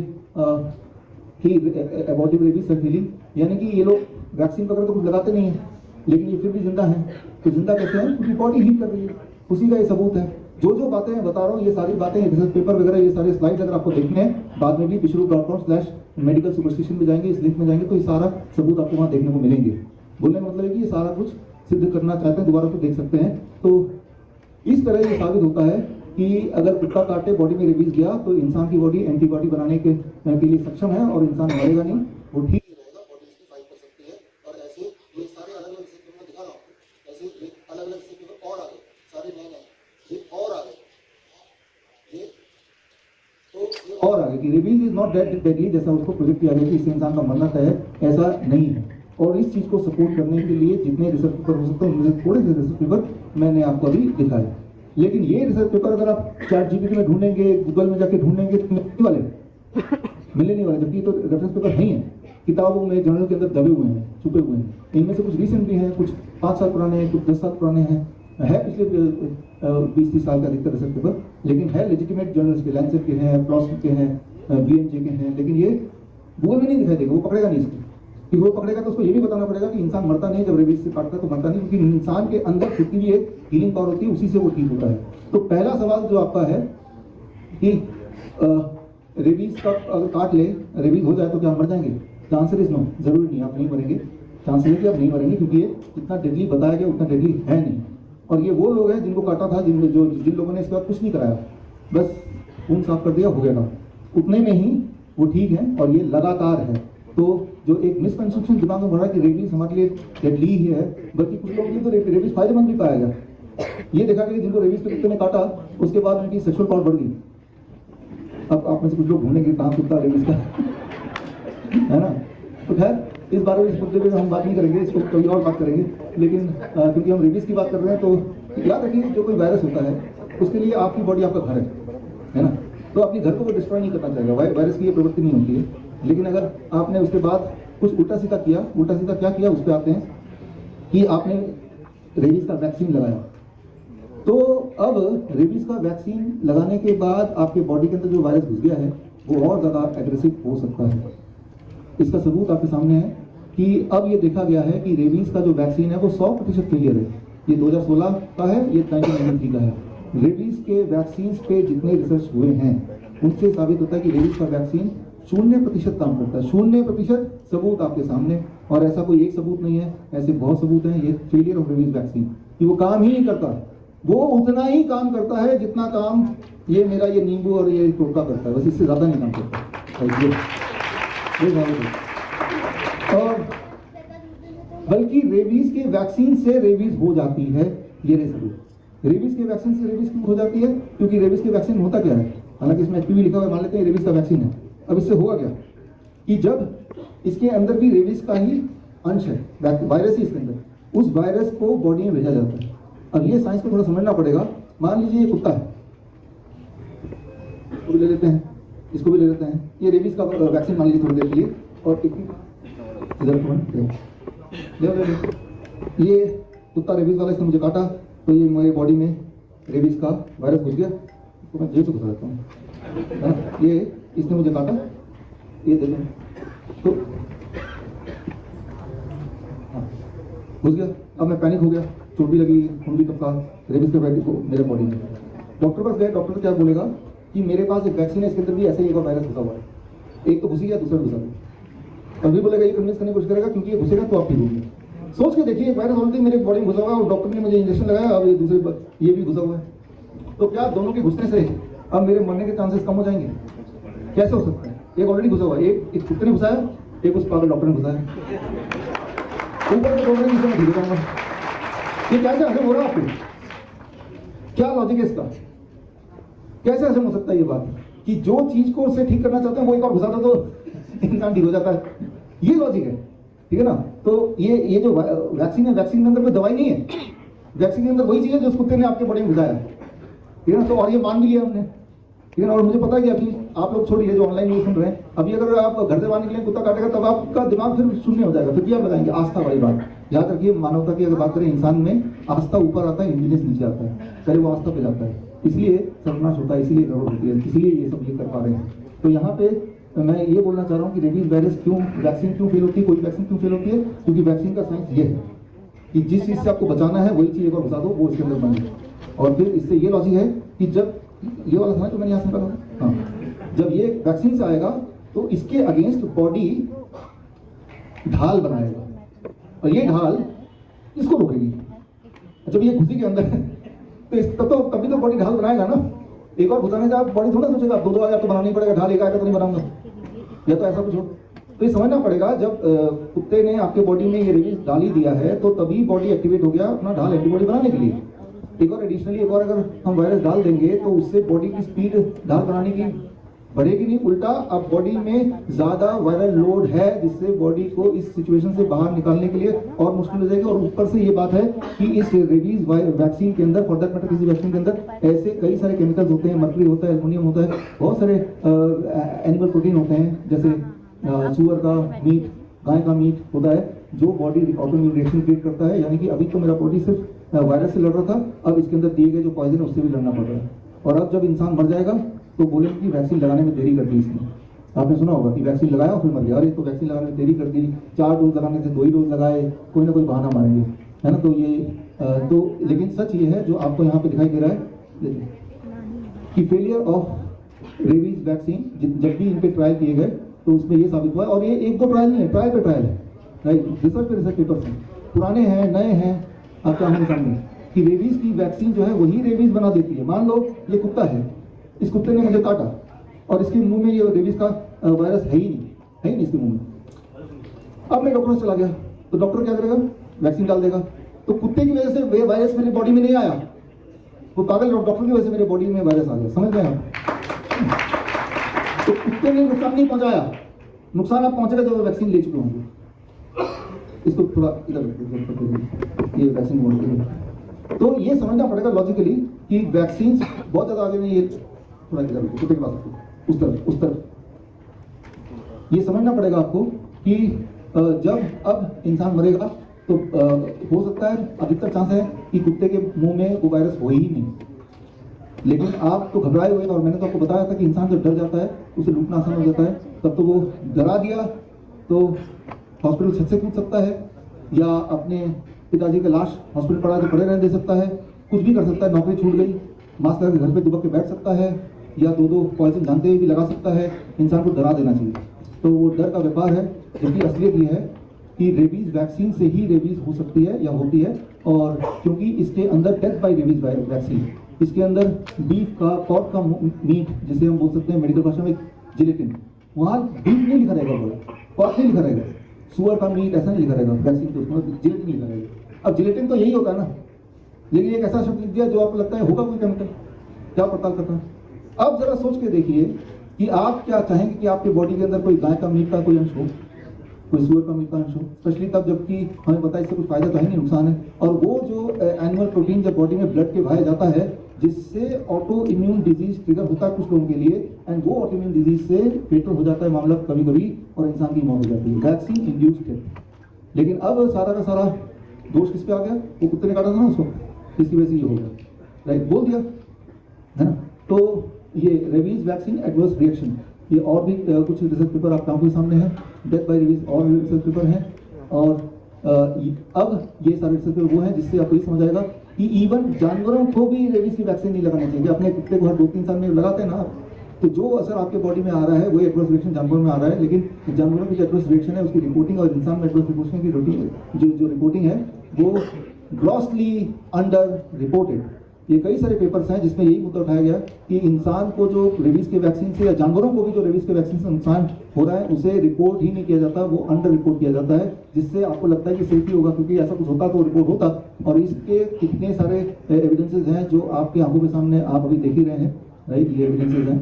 एबॉर्टिव रेबीज सर्फिली, यानी कि ये लोग वैक्सीन वगैरह तो कुछ लगाते नहीं है, लेकिन ये फिर भी जिंदा है। तो जिंदा कैसे हैं? क्योंकि बॉडी हीट कर रही है, उसी का ये सबूत है। जो जो बातें मैं बता रहा हूँ, ये सारी बातें रिसर्च पेपर वगैरह, ये सारे स्लाइड्स अगर आपको देखने हैं बाद में भी pishru.com/medical superstition में जाएंगे, इस लिंक में जाएंगे तो ये सारा सबूत आपको वहाँ देखने को मिलेंगे। बोलने का मतलब है कि ये सारा कुछ सिद्ध करना चाहते हैं, दोबारा तो देख सकते हैं। तो इस तरह ये साबित होता है कि अगर कुत्ता काटे, बॉडी में रेबीज गया तो इंसान की बॉडी एंटीबॉडी बनाने के लिए सक्षम है और इंसान मरेगा नहीं, वो ठीक रहेगा, बॉडी इसकी फाइट कर सकती है। और ऐसे ये सारे अलग-अलग रिसर्च पेपर दिखा रहा हूँ, ऐसे अलग-अलग रिसर्च पेपर और आ गए, सारे नए-नए, ये और आ गए, ये तो और आ गए कि rabies is not that deadly जैसा उसको प्रोजेक्ट किया गया कि इससे इंसान का मरना तय है, ऐसा नहीं है। और इस चीज को सपोर्ट करने के लिए जितने रिसर्च पेपर हो सकते हैं उनमें थोड़े से रिसर्च पेपर मैंने आपको अभी दिखाए। लेकिन ये रिसर्च पेपर अगर आप ChatGPT में ढूंढेंगे, गूगल में जाके ढूंढेंगे तो मिलने नहीं वाले, जबकि तो रेफरेंस पेपर नहीं है, किताबों में जर्नल के अंदर दबे हुए हैं, छुपे हुए हैं। इनमें से कुछ रिसेंट भी हैं, कुछ 5 साल पुराने हैं, कुछ 10 साल पुराने हैं, है पिछले 20-30 साल का अधिकतर रिसर्च पेपर, लेकिन है लेजिटिमेट जर्नल्स के, लैंसेट के हैं, प्लॉस के हैं, BMJ के हैं। लेकिन ये गूगल में नहीं दिखाई देगा, वो पकड़ेगा नहीं इसको, कि वो पकड़ेगा तो उसको ये भी बताना पड़ेगा कि इंसान मरता नहीं जब रेबीज से काटता तो मरता नहीं, क्योंकि इंसान के अंदर खुद की भी एक हीलिंग पावर होती है, उसी से वो ठीक होता है। तो पहला सवाल जो आपका है कि रेबीज का अगर काट ले, रेबीज हो जाए तो क्या मर जाएंगे? द आंसर इज नो, जरूरी नहीं, आप नहीं मरेंगे। चांस है कि आप नहीं मरेंगे, क्योंकि ये जितना डेडली बताया गया उतना डेडली है नहीं। और ये वो लोग हैं जिनको काटा था, जिन लोगों ने इसके बाद कुछ नहीं कराया, बस खून साफ कर दिया, हो गया काम, उतने में ही वो ठीक है। और ये लगातार है। तो जो एक मिसकंसेप्शन दिमाग में बढ़ा कि रेबीज हमारे लिए डेडली ही है, बल्कि कुछ लोगों के लिए तो रेबीज फायदेमंद भी पाया गया। ये देखा गया कि जिनको रेबीज के कुत्ते ने काटा उसके बाद उनकी सेक्सुअल पावर बढ़ गई। अब आप में से कुछ लोग ढूंढेंगे कहाँ कुत्ता रेबीज का है ना। तो खैर इस बारे में, इस मुद्दे पे हम बात नहीं करेंगे, इसको कभी और बात करेंगे। लेकिन क्योंकि हम रेबीज की बात कर रहे हैं तो याद रखिए, जो कोई वायरस होता है उसके लिए आपकी बॉडी आपका घर है ना। तो अपने घर को वो डिस्ट्रॉय नहीं करना चाहेगा, वायरस की ये प्रवृत्ति नहीं होती है। लेकिन अगर आपने उसके बाद कुछ उल्टा सीधा किया, उल्टा सीधा क्या किया उस पर आते हैं कि आपने रेबीज का वैक्सीन लगाया। तो अब रेबीज का वैक्सीन लगाने के बाद आपके बॉडी के अंदर जो वायरस घुस गया है वो और ज़्यादा एग्रेसिव हो सकता है। इसका सबूत आपके सामने है कि अब ये देखा गया है कि रेबीज का जो वैक्सीन है वो 100% फेलियर है। ये 2016 का है, ये 1993 का है। रेबीज के वैक्सीन पे जितने रिसर्च हुए हैं उनसे साबित होता है कि रेबीज का वैक्सीन 0% काम करता है, 0% सबूत आपके सामने। और ऐसा कोई एक सबूत नहीं है, ऐसे बहुत सबूत हैं। ये फेलियर ऑफ रेबीज वैक्सीन कि वो काम ही नहीं करता, वो उतना ही काम करता है जितना काम ये मेरा ये नींबू और ये टोटका करता है, बस इससे ज्यादा नहीं काम करता। और बल्कि रेबीज के वैक्सीन से रेबीज हो जाती है, ये रहे सबूत। रेबीज के वैक्सीन से रेबीज क्यों हो जाती है? क्योंकि रेबीज के वैक्सीन होता क्या है, हालांकि इसमें HPV लिखा हुआ है, मान लेते हैं रेबीज का वैक्सीन है। अब इससे होगा क्या कि जब इसके अंदर भी रेबीज का ही अंश है, वायरस ही इसके अंदर, उस वायरस को बॉडी में भेजा जाता है। अब ये साइंस को थोड़ा समझना पड़ेगा। मान लीजिए ये कुत्ता है, इसको भी ले लेते हैं, इसको भी ले लेते हैं, ये रेबीज का वैक्सीन मान लीजिए थोड़ी देर के लिए, और इधर ये कुत्ता रेबीज वाला, इसने मुझे काटा तो ये मेरे बॉडी में रेबीज का वायरस घुस गया। इसको मैं जेब से घुसा देता हूँ, ये इसने मुझे काटा, ये देखो तो घुस गया। अब मैं पैनिक हो गया, चोट भी लगी, खून भी टपका, रेबीज का वायरस मेरे बॉडी में। डॉक्टर पास गए, डॉक्टर क्या बोलेगा कि मेरे पास एक वैक्सीन है, इसके अंदर भी ऐसे ही एक और वायरस घुसा हुआ है, एक तो घुसी गया, दूसरा घुसा गया। और भी बोलेगा, ये कन्विंस करने की कोशिश करेगा क्योंकि ये घुसेगा तो आप ठीक होंगे। सोच के देखिए, एक वायरस ऑलरेडी मेरे बॉडी में घुसा हुआ है और डॉक्टर ने मुझे इंजेक्शन लगाया, अब ये दूसरे ये भी घुसा हुआ है। तो क्या दोनों के घुसने से अब मेरे मरने के चांसेस कम हो जाएंगे? कैसे हो सकता है? एक ऑलरेडी घुसा हुआ है, एक कुत्ते ने घुसाया, एक उस पागल डॉक्टर ने घुसाया, ऊपर से बोल रहे हैं ठीक होगा। ये कैसे हजम हो रहा है आपको? क्या लॉजिक है इसका? कैसे हजम हो सकता है ये बात कि जो चीज को उससे ठीक करना चाहते हैं वो एक और घुसा दो तो इंसान ठीक हो जाता है? ये लॉजिक है, ठीक है ना। तो ये जो वैक्सीन है, वैक्सीन के अंदर कोई दवाई नहीं है, वैक्सीन के अंदर वही चीज है जो उस कुत्ते ने आपके बॉडी में घुसाया, ठीक है ना। तो और ये मान भी लिया हमने, ठीक है ना। और मुझे पता है कि अभी आप लोग छोड़िए जो ऑनलाइन न्यूज सुन रहे हैं, अभी अगर आप घर से बाहर निकले कुत्ता काटेगा तब आपका दिमाग फिर शून्य हो जाएगा, फिर भी आप लगाएंगे। आस्था वाली बात याद रखिए, मानवता की अगर बात करें, इंसान में आस्था ऊपर आता है, इंटेलिजेंस नीचे आता है, पहले वो आस्था पे जाता है, इसलिए सर्वनाश होता है, इसलिए गड़बड़ होती है, इसलिए ये सब ये कर पा रहे हैं। तो यहाँ पे मैं ये बोलना चाह रहा हूँ कि रेबीज वायरस क्यों, वैक्सीन क्यों फेल होती है, कोई वैक्सीन क्यों फेल होती है? क्योंकि वैक्सीन का साइंस ये है कि जिस चीज़ से आपको बचाना है वही चीज़ एक बार घुसा दो, वो इसके अंदर बन जाए। और फिर इससे ये लॉजिक है कि जब ये वाला था ना जो मैंने यहाँ से निकाला, हाँ, जब ये वैक्सीन से आएगा तो इसके अगेंस्ट बॉडी ढाल बनाएगा और ये ढाल इसको रोकेगी। जब ये घुसी के अंदर है तो तभी तो बॉडी ढाल बनाएगा ना। एक और घुसाने से आप बॉडी थोड़ा सोचेगा दो आएगा तो बनाना ही पड़ेगा, ढाल एक आएगा तो नहीं बनाऊंगा, या तो ऐसा कुछ हो। तो ये समझना पड़ेगा, जब कुत्ते ने आपके बॉडी में ये रेबीज डाल ही दिया है तो तभी बॉडी एक्टिवेट हो गया अपना ढाल एंटीबॉडी बनाने के लिए। एक और एडिशनली एक और अगर हम वायरस डाल देंगे तो उससे बॉडी की स्पीड ढाल बनाने की बढ़ेगी नहीं, उल्टा अब बॉडी में ज्यादा वायरल लोड है जिससे बॉडी को इस सिचुएशन से बाहर निकालने के लिए और मुश्किल हो जाएगी। और ऊपर से ये बात है कि इस रेबीज वैक्सीन के अंदर, फॉर दैट मैटर किसी वैक्सीन के अंदर ऐसे कई सारे केमिकल्स होते हैं, मर्क्यूरी होता है, एल्युमिनियम होता है, बहुत सारे एनिमल प्रोटीन होते हैं, जैसे सुअर का मीट, गाय का मीट होता है जो बॉडी ऑटोइम्यून रिएक्शन क्रिएट करता है। यानी कि अभी तो मेरा बॉडी सिर्फ वायरस से लड़ रहा था, अब इसके अंदर दिए गए जो पॉइजन है उससे भी लड़ना पड़ रहा है। और अब जब इंसान मर जाएगा तो बोलेंगे कि वैक्सीन लगाने में देरी कर दी इसने। आपने सुना होगा कि वैक्सीन लगाया और फिर मर गया, अरे तो वैक्सीन लगाने में देरी कर दी, 4 डोज लगाने से 2 ही डोज लगाए, कोई ना कोई बहाना मारेंगे, है ना। तो ये तो लेकिन सच ये है जो आपको यहाँ पे दिखाई दे रहा है कि फेलियर ऑफ रेबीज वैक्सीन जब भी इन पे ट्रायल किए गए तो उसमें ये साबित हुआ। और ये 1-2 ट्रायल नहीं है, ट्रायल पे ट्रायल है, राइट, रिसर्च पे रिसर्च पेपर्स हैं, पुराने हैं नए हैं, आपके आमने सामने, कि रेबीज की वैक्सीन जो है वही रेबीज बना देती है। मान लो ये कुत्ता है, इस कुत्ते ने मुझे काटा और इसके मुंह में ये रेबीज का वायरस है ही नहीं इसके मुंह में। अब मैं डॉक्टर से चला गया तो डॉक्टर क्या करेगा, वैक्सीन डाल देगा। तो कुत्ते की वजह से वे वायरस मेरी बॉडी में नहीं आया, वो पागल डॉक्टर की वजह से मेरे बॉडी में वायरस आ गया, समझ गए आप। तो कुत्ते ने नुकसान नहीं पहुंचाया, नुकसान आप पहुंचेगा जब वैक्सीन ले चुके होंगे। इसको थोड़ा इधर ये वैक्सीन बोल के, तो ये समझना पड़ेगा लॉजिकली कि वैक्सीन बहुत ज्यादा आगे में, ये थोड़ा इधर कुत्ते के पास उस तरफ ये समझना पड़ेगा आपको कि जब अब इंसान मरेगा तो हो सकता है, अधिकतर चांस है कि कुत्ते के मुंह में वो वायरस हो ही नहीं। लेकिन आप तो घबराए हुए, और मैंने तो आपको बताया था कि इंसान जब डर जाता है उसे लूटना आसान हो जाता है। तब तो वो डरा दिया तो हॉस्पिटल छत से कूद सकता है, या अपने पिताजी का लाश हॉस्पिटल पड़ा तो पड़े रहने दे सकता है, कुछ भी कर सकता है, नौकरी छूट गई, मास्क लगा के घर पे दुबक के बैठ सकता है, या 2 पॉइजन जानते हुए भी लगा सकता है। इंसान को डरा देना चाहिए, तो वो डर का व्यापार है। जबकि असलियत ये है कि रेबीज वैक्सीन से ही रेबीज हो सकती है या होती है, और क्योंकि इसके अंदर डेथ बाय रेबीज वैक्सीन, इसके अंदर बीफ का, पॉट का मीट जिसे हम बोल सकते हैं मेडिकल भाषा में जिलेटिन, वहाँ बीफ नहीं लिखा रहेगा, पॉट नहीं लिखा रहेगा, सुअर का मीट ऐसा नहीं लिखा रहेगा, वैक्सीन के उसमें जिलेटिन लिखा रहेगा। अब जिलेटिन तो यही होता है ना, लेकिन एक ऐसा शब्द लिख दिया जो आपको लगता है होगा कोई केमिकल, क्या पड़ताल करता है। अब जरा सोच के देखिए कि आप क्या चाहेंगे कि आपके बॉडी के अंदर कोई गाय का मीट का कोई अंश हो, कोई सुअर का मीट का अंश हो, स्पेशली तब जबकि हमें पता है इससे कुछ फायदा तो है नहीं, नुकसान है। और वो जो एनिमल प्रोटीन जब बॉडी में ब्लड के बहाया जाता है जिससे ऑटो इम्यून डिजीज ट्रिगर होता है कुछ लोगों के लिए, एंड वो ऑटो इम्यून डिजीज से फेटल हो जाता है मामला कभी कभी, और इंसान की मौत हो जाती है, वैक्सीन इंड्यूस्ड है। लेकिन अब सारा का सारा दोष किस पे आ गया, वो कुत्ते ने काटा था ना उसको, इसकी वजह से ये हो गया, राइट, बोल दिया है ना। तो ये रेबीज वैक्सीन एडवर्स रिएक्शन, ये और भी कुछ रिसर्च पेपर आपके आंखों के सामने है, डेथ बाय रेबीज और रिसर्च पेपर हैं। और अब ये सारे रिसर्च पेपर वो हैं जिससे आपको ये समझ आएगा कि इवन जानवरों को भी रेबीज की वैक्सीन नहीं लगानी चाहिए। अपने कुत्ते को हर 2-3 साल में लगाते हैं ना, तो जो असर आपके बॉडी में आ रहा है वही एडवर्स रिएक्शन जानवरों में आ रहा है। लेकिन जानवरों की जो एडवर्स रिएक्शन है उसकी रिपोर्टिंग और इंसान में एडवर्स रिएक्शन की रूटीन जो रिपोर्टिंग है वो ग्रॉसली अंडर रिपोर्टेड। ये कई सारे पेपर्स हैं जिसमें यही मुद्दा उठाया गया कि इंसान को जो रेबीज के वैक्सीन से, या जानवरों को भी जो रेबीज के वैक्सीन से नुकसान हो रहा है उसे रिपोर्ट ही नहीं किया जाता, वो अंडर रिपोर्ट किया जाता है, जिससे आपको लगता है कि सेफ्टी होगा, क्योंकि ऐसा कुछ होता तो रिपोर्ट होता। और इसके कितने सारे एविडेंसेस हैं जो आपकी आंखों के सामने आप अभी देख ही रहे हैं, राइट, ये एविडेंसेस हैं।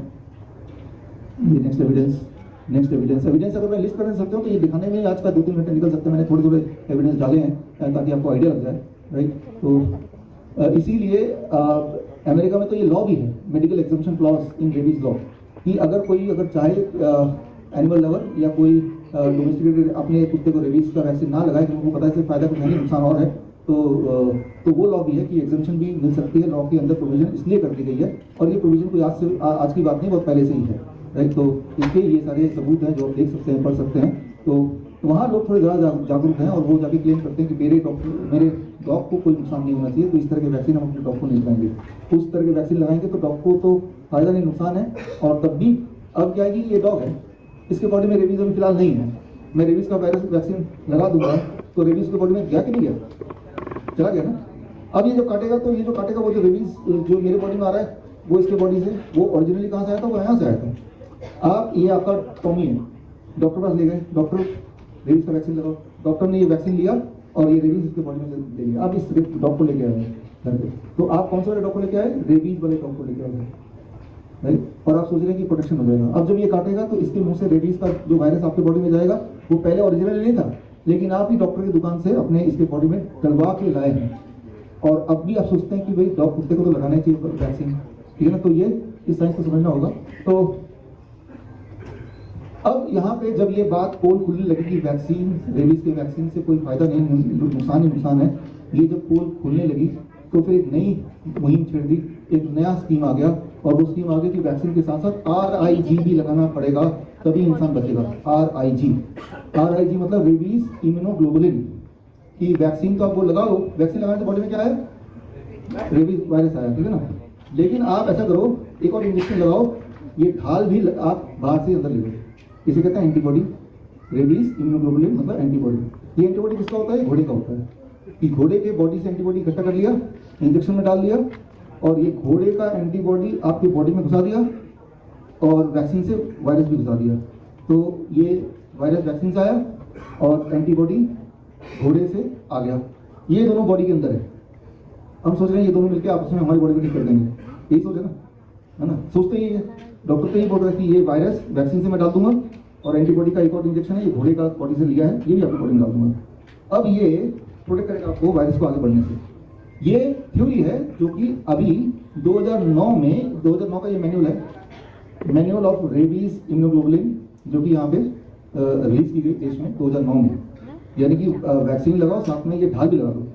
ये नेक्स्ट एविडेंस अगर मैं लिस्ट करना सकता हूँ तो ये दिखाने में आज का 2-3 घंटे निकल सकते हैं। मैंने थोड़े एविडेंस डाले हैं ताकि आपको आइडिया लग जाए, राइट। तो इसीलिए अमेरिका में तो ये लॉ भी है, मेडिकल एग्जम्पशन क्लॉज इन रेबीज लॉ, कि अगर चाहे एनिमल लवर या कोई डोमेस्टिकेटेड अपने कुत्ते को रेबीज का वैक्सीन ना लगाए, क्योंकि उनको पता है इससे फायदा कुछ नहीं, नुकसान और है, तो वो लॉ भी है कि एग्जम्पशन भी मिल सकती है। लॉ के अंदर प्रोविजन इसलिए कर दी गई है, और ये प्रोविजन कोई आज की बात नहीं, बहुत पहले से ही है, राइट। तो इसके ये सारे सबूत हैं जो आप देख सकते हैं, पढ़ सकते हैं। तो तो वहाँ लोग थोड़े ज़्यादा जागरूक हैं और वो जाके क्लेम करते हैं कि मेरे डॉग को कोई नुकसान नहीं होना चाहिए, तो इस तरह के वैक्सीन हम अपने डॉग को नहीं लगाएंगे। उस तरह के वैक्सीन लगाएंगे तो डॉग को तो फायदा नहीं नुकसान है। और तब भी अब क्या है कि ये डॉग है, इसके बॉडी में रेबीज अभी फिलहाल नहीं है, मैं रेबीज का वायरस वैक्सीन लगा दूंगा तो रेबीज के बॉडी में गया कि नहीं गया, चला गया ना। अब ये जो काटेगा तो ये जो काटेगा वो जो रेबीज जो मेरे बॉडी में आ रहा है वो इसके बॉडी से, वो ओरिजिनली कहाँ से आया था, वो यहाँ से आया था। आप ये आपका टॉमी है, डॉक्टर पास ले गए, डॉक्टर रेबीज का वैक्सीन लगाओ, डॉक्टर ने ये वैक्सीन लिया और ये रेबीज इसके बॉडी में से ले लिया। आप इस डॉग को लेके आए घर पे, तो आप कौन से वाले डॉग को लेके आए, रेबीज वाले डॉग को लेके आए, राइट। और आप सोच रहे हैं कि प्रोटेक्शन हो जाएगा। अब जब ये काटेगा तो इसके मुंह से रेबीज का जो वायरस आपके बॉडी में जाएगा वो पहले ओरिजिनल नहीं था, लेकिन आप ही डॉक्टर की दुकान से अपने इसके बॉडी में डलवा के लाए हैं। और अब भी आप सोचते हैं कि भाई डॉग कुत्ते को तो लगाना चाहिए वैक्सीन, ठीक है ना। तो ये इस साइंस को समझना होगा। तो अब यहाँ पे जब ये बात पोल खुलने लगी कि वैक्सीन, रेबीज के वैक्सीन से कोई फायदा नहीं, नुकसान ही नुकसान है, ये जब पोल खुलने लगी तो फिर एक नई मुहिम छेड़ दी, एक नया स्कीम आ गया। और वो स्कीम आ गई कि वैक्सीन के साथ साथ RIG भी लगाना पड़ेगा तभी इंसान बचेगा। RIG मतलब रेबीज इम्यूनोग्लोबुलिन की वैक्सीन। तो आप वो लगाओ, वैक्सीन लगाने से बॉडी में क्या है, रेबीज वायरस आया, ठीक है ना। लेकिन आप ऐसा करो, एक और इंजेक्शन लगाओ, ये ढाल भी आप बाहर से अंदर ले लो, इसे कहते हैं एंटीबॉडी। रेबीज इम्यूनोग्लोबुलिन मतलब एंटीबॉडी। ये एंटीबॉडी किसका होता है, घोड़े का होता है। कि घोड़े के बॉडी से एंटीबॉडी इकट्ठा कर लिया, इंजेक्शन में डाल दिया और ये घोड़े का एंटीबॉडी आपकी बॉडी में घुसा दिया और वैक्सीन से वायरस भी घुसा दिया। तो ये वायरस वैक्सीन से आया और एंटीबॉडी घोड़े से आ गया। ये दोनों बॉडी के अंदर है। हम सोच रहे हैं ये दोनों मिलकर आपस में हमारी बॉडी को ठीक कर देंगे, यही सोच है ना। सोचते ही है, डॉक्टर तो यही बोल रहा है कि ये वायरस वैक्सीन से मैं डाल दूंगा और एंटीबॉडी का एक और इंजेक्शन है, ये घोड़े का बॉडी से लिया है, ये भी आपकी बॉडी में डाल दूंगा। अब ये प्रोटेक्ट करेगा आपको वायरस को आगे बढ़ने से। ये थ्योरी है जो कि अभी 2009 का ये मैनुअल है, मैनुअल ऑफ रेबीज इम्यूनोग्लोबुलिन, जो कि यहाँ पे रिलीज की गई देश में 2009 में। यानी कि वैक्सीन लगाओ साथ में ये ढाल भी लगा दो।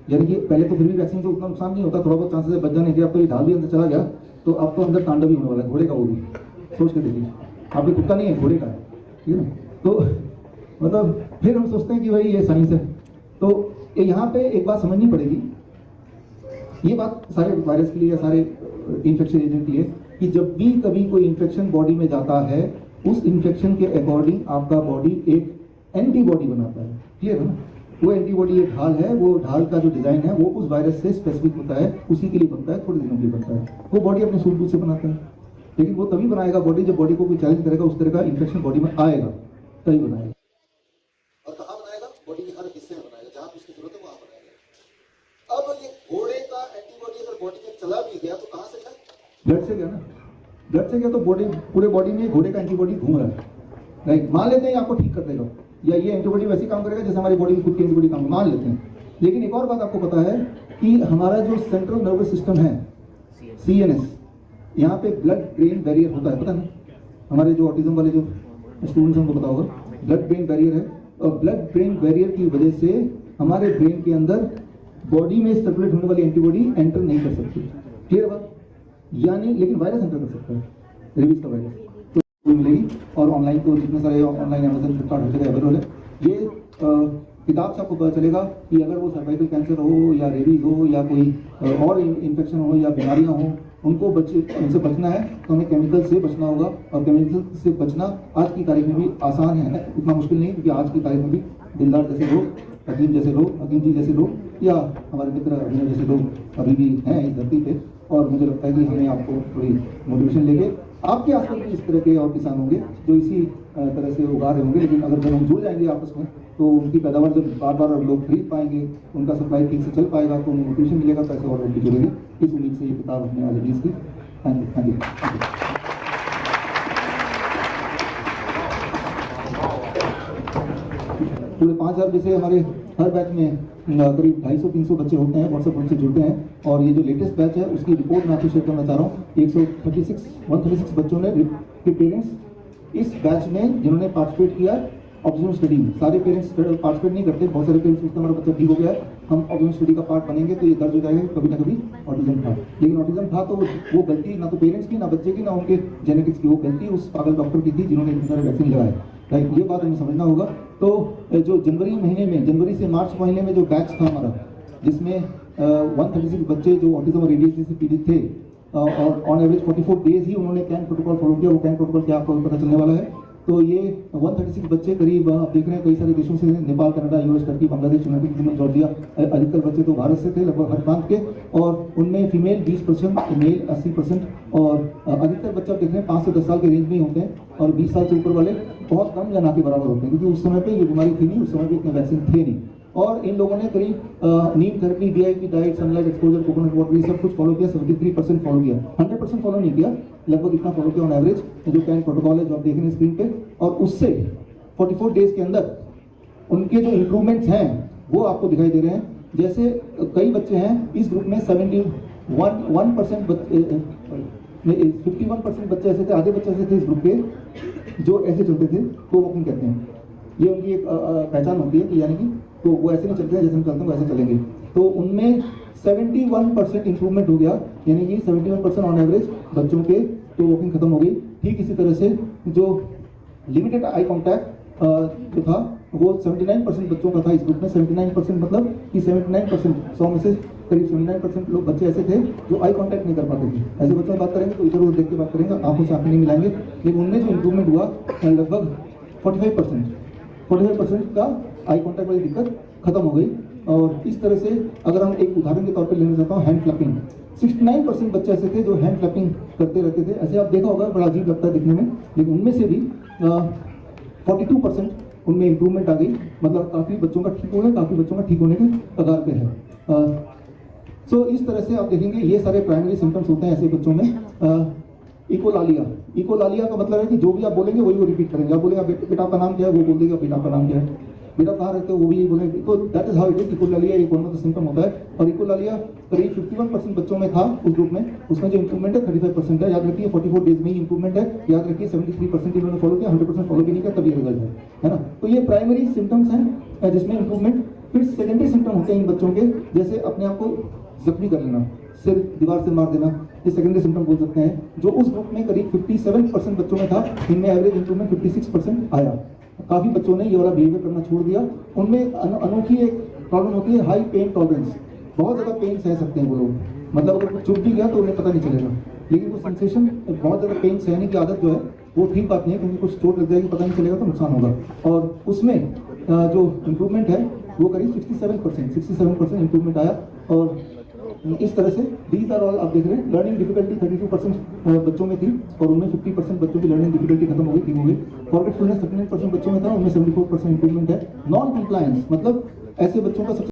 यानी कि पहले तो फिर भी वैक्सीन से उतना नुकसान नहीं होता, थोड़ा बहुत चांसेस है बच जाने के। अब तो ये ढाल भी अंदर चला गया तो अब तो अंदर तांडव ही होने वाला है, घोड़े का। वो भी सोच के देखिए, आपके कुत्ता नहीं है, घोड़े का है, ठीक है ना। तो मतलब फिर हम सोचते हैं कि भाई ये साइंस है। तो यहाँ पे एक बात समझनी पड़ेगी, ये बात सारे वायरस के लिए या सारे इन्फेक्शन एजेंट के लिए, कि जब भी कभी कोई इन्फेक्शन बॉडी में जाता है, उस इन्फेक्शन के अकॉर्डिंग आपका बॉडी एक एंटीबॉडी बनाता है, ठीक है ना। वो एंटीबॉडी एक ढाल है, वो ढाल का जो डिजाइन है वो उस वायरस से स्पेसिफिक होता है, उसी के लिए बनता है, थोड़े दिनों के लिए बनता है। वो बॉडी अपने सूट बूट से बनाता है, लेकिन वो तभी बनाएगा बॉडी जब बॉडी को कोई चैलेंज करेगा, उस तरह का इन्फेक्शन बॉडी में आएगा तभी बनाएगा। और कहाँ बनाएगा, बॉडी के हर हिस्से में बनाएगा, जहाँ उसकी जरूरत है वहाँ बनाएगा। अब ये घोड़े का एंटीबॉडी अगर बॉडी में चला भी गया तो कहाँ से गया, ब्लड से गया ना। ब्लड से गया तो बॉडी, पूरे बॉडी में घोड़े का एंटीबॉडी घूम रहा है, राइट। मान लेते हैं आपको ठीक कर देगा, या ये एंटीबॉडी वैसे काम करेगा जैसे हमारी बॉडी में खुद की एंटीबॉडी काम, मान लेते हैं। लेकिन एक और बात आपको पता है कि हमारा जो सेंट्रल नर्वस सिस्टम है, CNS, यहाँ पे ब्लड ब्रेन बैरियर होता है, पता नहीं। हमारे जो ऑटिज्म वाले जो स्टूडेंट्स हैं उनको पता होगा, ब्लड ब्रेन बैरियर है। और ब्लड ब्रेन बैरियर की वजह से हमारे ब्रेन के अंदर बॉडी में सर्कुलेट होने वाली एंटीबॉडी एंटर नहीं कर सकती, क्लियर बात। यानी लेकिन वायरस एंटर कर सकता है, रेबीज का वायरस तो मिलेगी। और ऑनलाइन तो जितने सारे ऑनलाइन अमेजन, फ्लिपकार्ट हर जगह अवेलेबल है। ये किताब से आपको पता चलेगा कि अगर वो सर्वाइकल कैंसर हो या रेबीज हो या कोई और इन्फेक्शन हो या बीमारियां हो, उनसे बचना है तो हमें केमिकल से बचना होगा। और केमिकल से बचना आज की तारीख में भी आसान है, उतना मुश्किल नहीं, क्योंकि आज की तारीख में भी दिलदार जैसे लोग, हकीम जी जैसे लोग या हमारे मित्र अभिनव जैसे लोग अभी भी हैं इस धरती पे। और मुझे लगता है कि हमें आपको थोड़ी मोटिवेशन लेके, आपके आसपास भी इस तरह के और किसान होंगे जो इसी तरह से उगा रहे होंगे, लेकिन अगर जब हम जुड़ जाएंगे आपस में तो उनकी पैदावार जब बार बार लोग खरीद पाएंगे, उनका सप्लाई ठीक से चल पाएगा तो उन्हें मोटिवेशन मिलेगा, पैसे और लोग भी जुड़ेंगे। इस उम्मीद से ये किताब हमने आज रिलीज की। Thank you. पूरे 5000 जैसे हमारे हर बैच में करीब 250-300 बच्चे होते हैं, व्हाट्सएप ग्रुप से जुड़ते हैं। और ये जो लेटेस्ट बैच है उसकी रिपोर्ट मैं आपसे शेयर करना चाह रहा हूँ। 136 बच्चों ने के पेरेंट्स इस बैच में जिन्होंने पार्टिसिपेट किया ऑब्जर्वेशन स्टडी में। सारे पेरेंट्स पार्टिसिपेट नहीं करते, बहुत सारे पेरेंट्स सोचते हमारा बच्चा ठीक हो गया है, हम ऑब्जर्वेशन स्टडी का पार्ट बनेंगे तो ये दर्ज हो जाएगा कभी ना कभी ऑटिज्म था। लेकिन ऑटिज्म था तो वो गलती ना तो पेरेंट्स की, ना बच्चे की, ना उनके जेनेटिक्स की, वो गलती उस पागल डॉक्टर की थी जिन्होंने इतने सारे वैक्सीन लगाए। राइट, ये बात हमें समझना होगा। तो जो जनवरी महीने में, जनवरी से मार्च महीने में जो बैच था हमारा, जिसमें 136 बच्चे जो ऑटिज्म और ADHD से पीड़ित थे, और ऑन एवरेज 44 डेज ही उन्होंने कैन प्रोटोकॉल फॉलो किया। वो कैन प्रोटोकॉल क्या आपको पता चलने वाला है। तो ये 136 बच्चे करीब आप देख रहे हैं कई सारे देशों से, Nepal, Canada, US, Turkey, Bangladesh, United kingdom, Georgia, अधिकतर बच्चे तो भारत से थे, लगभग हर प्रांत के, और उनमें फीमेल 20%, मेल 80%, और अधिकतर बच्चे आप देख रहे हैं 5 से 10 साल के रेंज में ही होते हैं, और 20 साल से ऊपर वाले बहुत कम या ना के बराबर होते हैं, क्योंकि उस समय पे ये बीमारी थी नहीं, उस समय पे इतने वैक्सीन थे नहीं। और इन लोगों ने करीब neem therapy, DIP diet, sunlight exposure, coconut water, ये सब कुछ फॉलो किया। 73% फॉलो किया, 100% फॉलो नहीं किया, लगभग इतना फॉलो किया ऑन एवरेज, जो कैन प्रोटोकॉल है जो आप देख रहे हैं स्क्रीन पे। और उससे 44 डेज के अंदर उनके जो इंप्रूवमेंट्स हैं वो आपको दिखाई दे रहे हैं। जैसे कई बच्चे हैं इस ग्रुप में 51% बच्चे ऐसे थे, आधे बच्चे ऐसे थे इस ग्रुप के जो ऐसे चलते थे, तो वॉकिंग कहते हैं। ये उनकी एक पहचान होती है कि यानी कि तो वो ऐसे नहीं चलते हैं जैसे हम चलते हैं वैसे चलेंगे। तो उनमें 71% इंप्रूवमेंट हो गया, यानी कि 71% ऑन एवरेज बच्चों के तो वॉकिंग खत्म हो गई। ठीक इसी तरह से जो लिमिटेड आई कॉन्टैक्ट जो था वो 79% बच्चों का था इस ग्रुप में। 79% मतलब कि 79%, 100 में से करीब 79% लोग बच्चे ऐसे थे जो आई कॉन्टैक्ट नहीं कर पाते थे। ऐसे बच्चों से बात करेंगे तो इधर उधर देख के बात करेंगे, आंखों से आंखें नहीं मिलाएंगे। लेकिन उनमें जो इंप्रूवमेंट हुआ लगभग 45% का आई कॉन्टैक्ट वाली दिक्कत खत्म हो गई। और इस तरह से अगर हम एक उदाहरण के तौर पर लेना चाहता हूँ, हैंड क्लैपिंग, 69% बच्चे ऐसे थे जो हैंड क्लैपिंग करते रहते थे। ऐसे आप देखा होगा, बड़ा अजीब लगता है दिखने में, लेकिन उनमें से भी 42% उनमें इंप्रूवमेंट आ गई। मतलब काफ़ी बच्चों का ठीक हो गया, काफ़ी बच्चों का ठीक होने के कगार पे है। सो इस तरह से आप देखेंगे ये सारे प्राइमरी सिम्टम्स होते हैं ऐसे बच्चों में। इकोलालिया का मतलब है कि जो भी आप बोलेंगे वही वो रिपीट करेंगे। आप बोलेंगे बेटा आपका नाम क्या है, वो बोल देगा बेटा आपका नाम क्या है। बेटा कहाँ रहते हो, वो भी यही बोलेंगे। तो that is how it is. Echolalia एक वन ऑफ द सिम्टम होता है। और इकोलालिया करीब 51% बच्चों में था उस ग्रुप में। उसमें जो इंप्रूवमेंट है 35% है। याद रखिए 44 डेज में ही इंप्रूवमेंट है। याद रखिए 73% इन्होंने फॉलो किया, 100% फॉलो भी नहीं किया, तब ये रिजल्ट है ना। तो ये प्राइमरी सिम्टम्स हैं जिसमें इंप्रूवमेंट। फिर सेकेंडरी सिम्टम होते हैं इन बच्चों के, जैसे अपने आप को जख्मी कर लेना, सिर दीवार से मार देना, ये सेकेंडरी सिम्टम बोल सकते हैं। जो उस ग्रुप में करीब 57% बच्चों में था, इनमें एवरेज इंप्रूवमेंट 56% आया। काफी बच्चों ने ये वाला बिहेवियर करना छोड़ दिया। उनमें अनोखी एक प्रॉब्लम होती है, हाई पेन टॉलरेंस। बहुत ज्यादा पेन सह सकते हैं वो लोग, मतलब अगर कुछ चुभ भी गया तो उन्हें पता नहीं चलेगा। लेकिन वो सेंसेशन, बहुत ज्यादा पेन सहने की आदत जो है वो ठीक बात नहीं है, क्योंकि कुछ चोट लग जाएगी पता नहीं चलेगा तो नुकसान होगा। और उसमें जो इम्प्रूवमेंट है वो करीब 67% इम्प्रूवमेंट आया। और इस तरह से दीज आर ऑल आप देख रहे हैं। लर्निंग डिफिकल्टी 32% बच्चों में थी, और उनमें 50% बच्चों की लर्निंग डिफिकल्टी खत्म हो गई, ठीक हो गई। फॉरगेटफुलनेस 39% बच्चों में था, उनमें 74% इंप्रूवमेंट है। नॉन कंप्लायंस मतलब ऐसे बच्चों का सबसे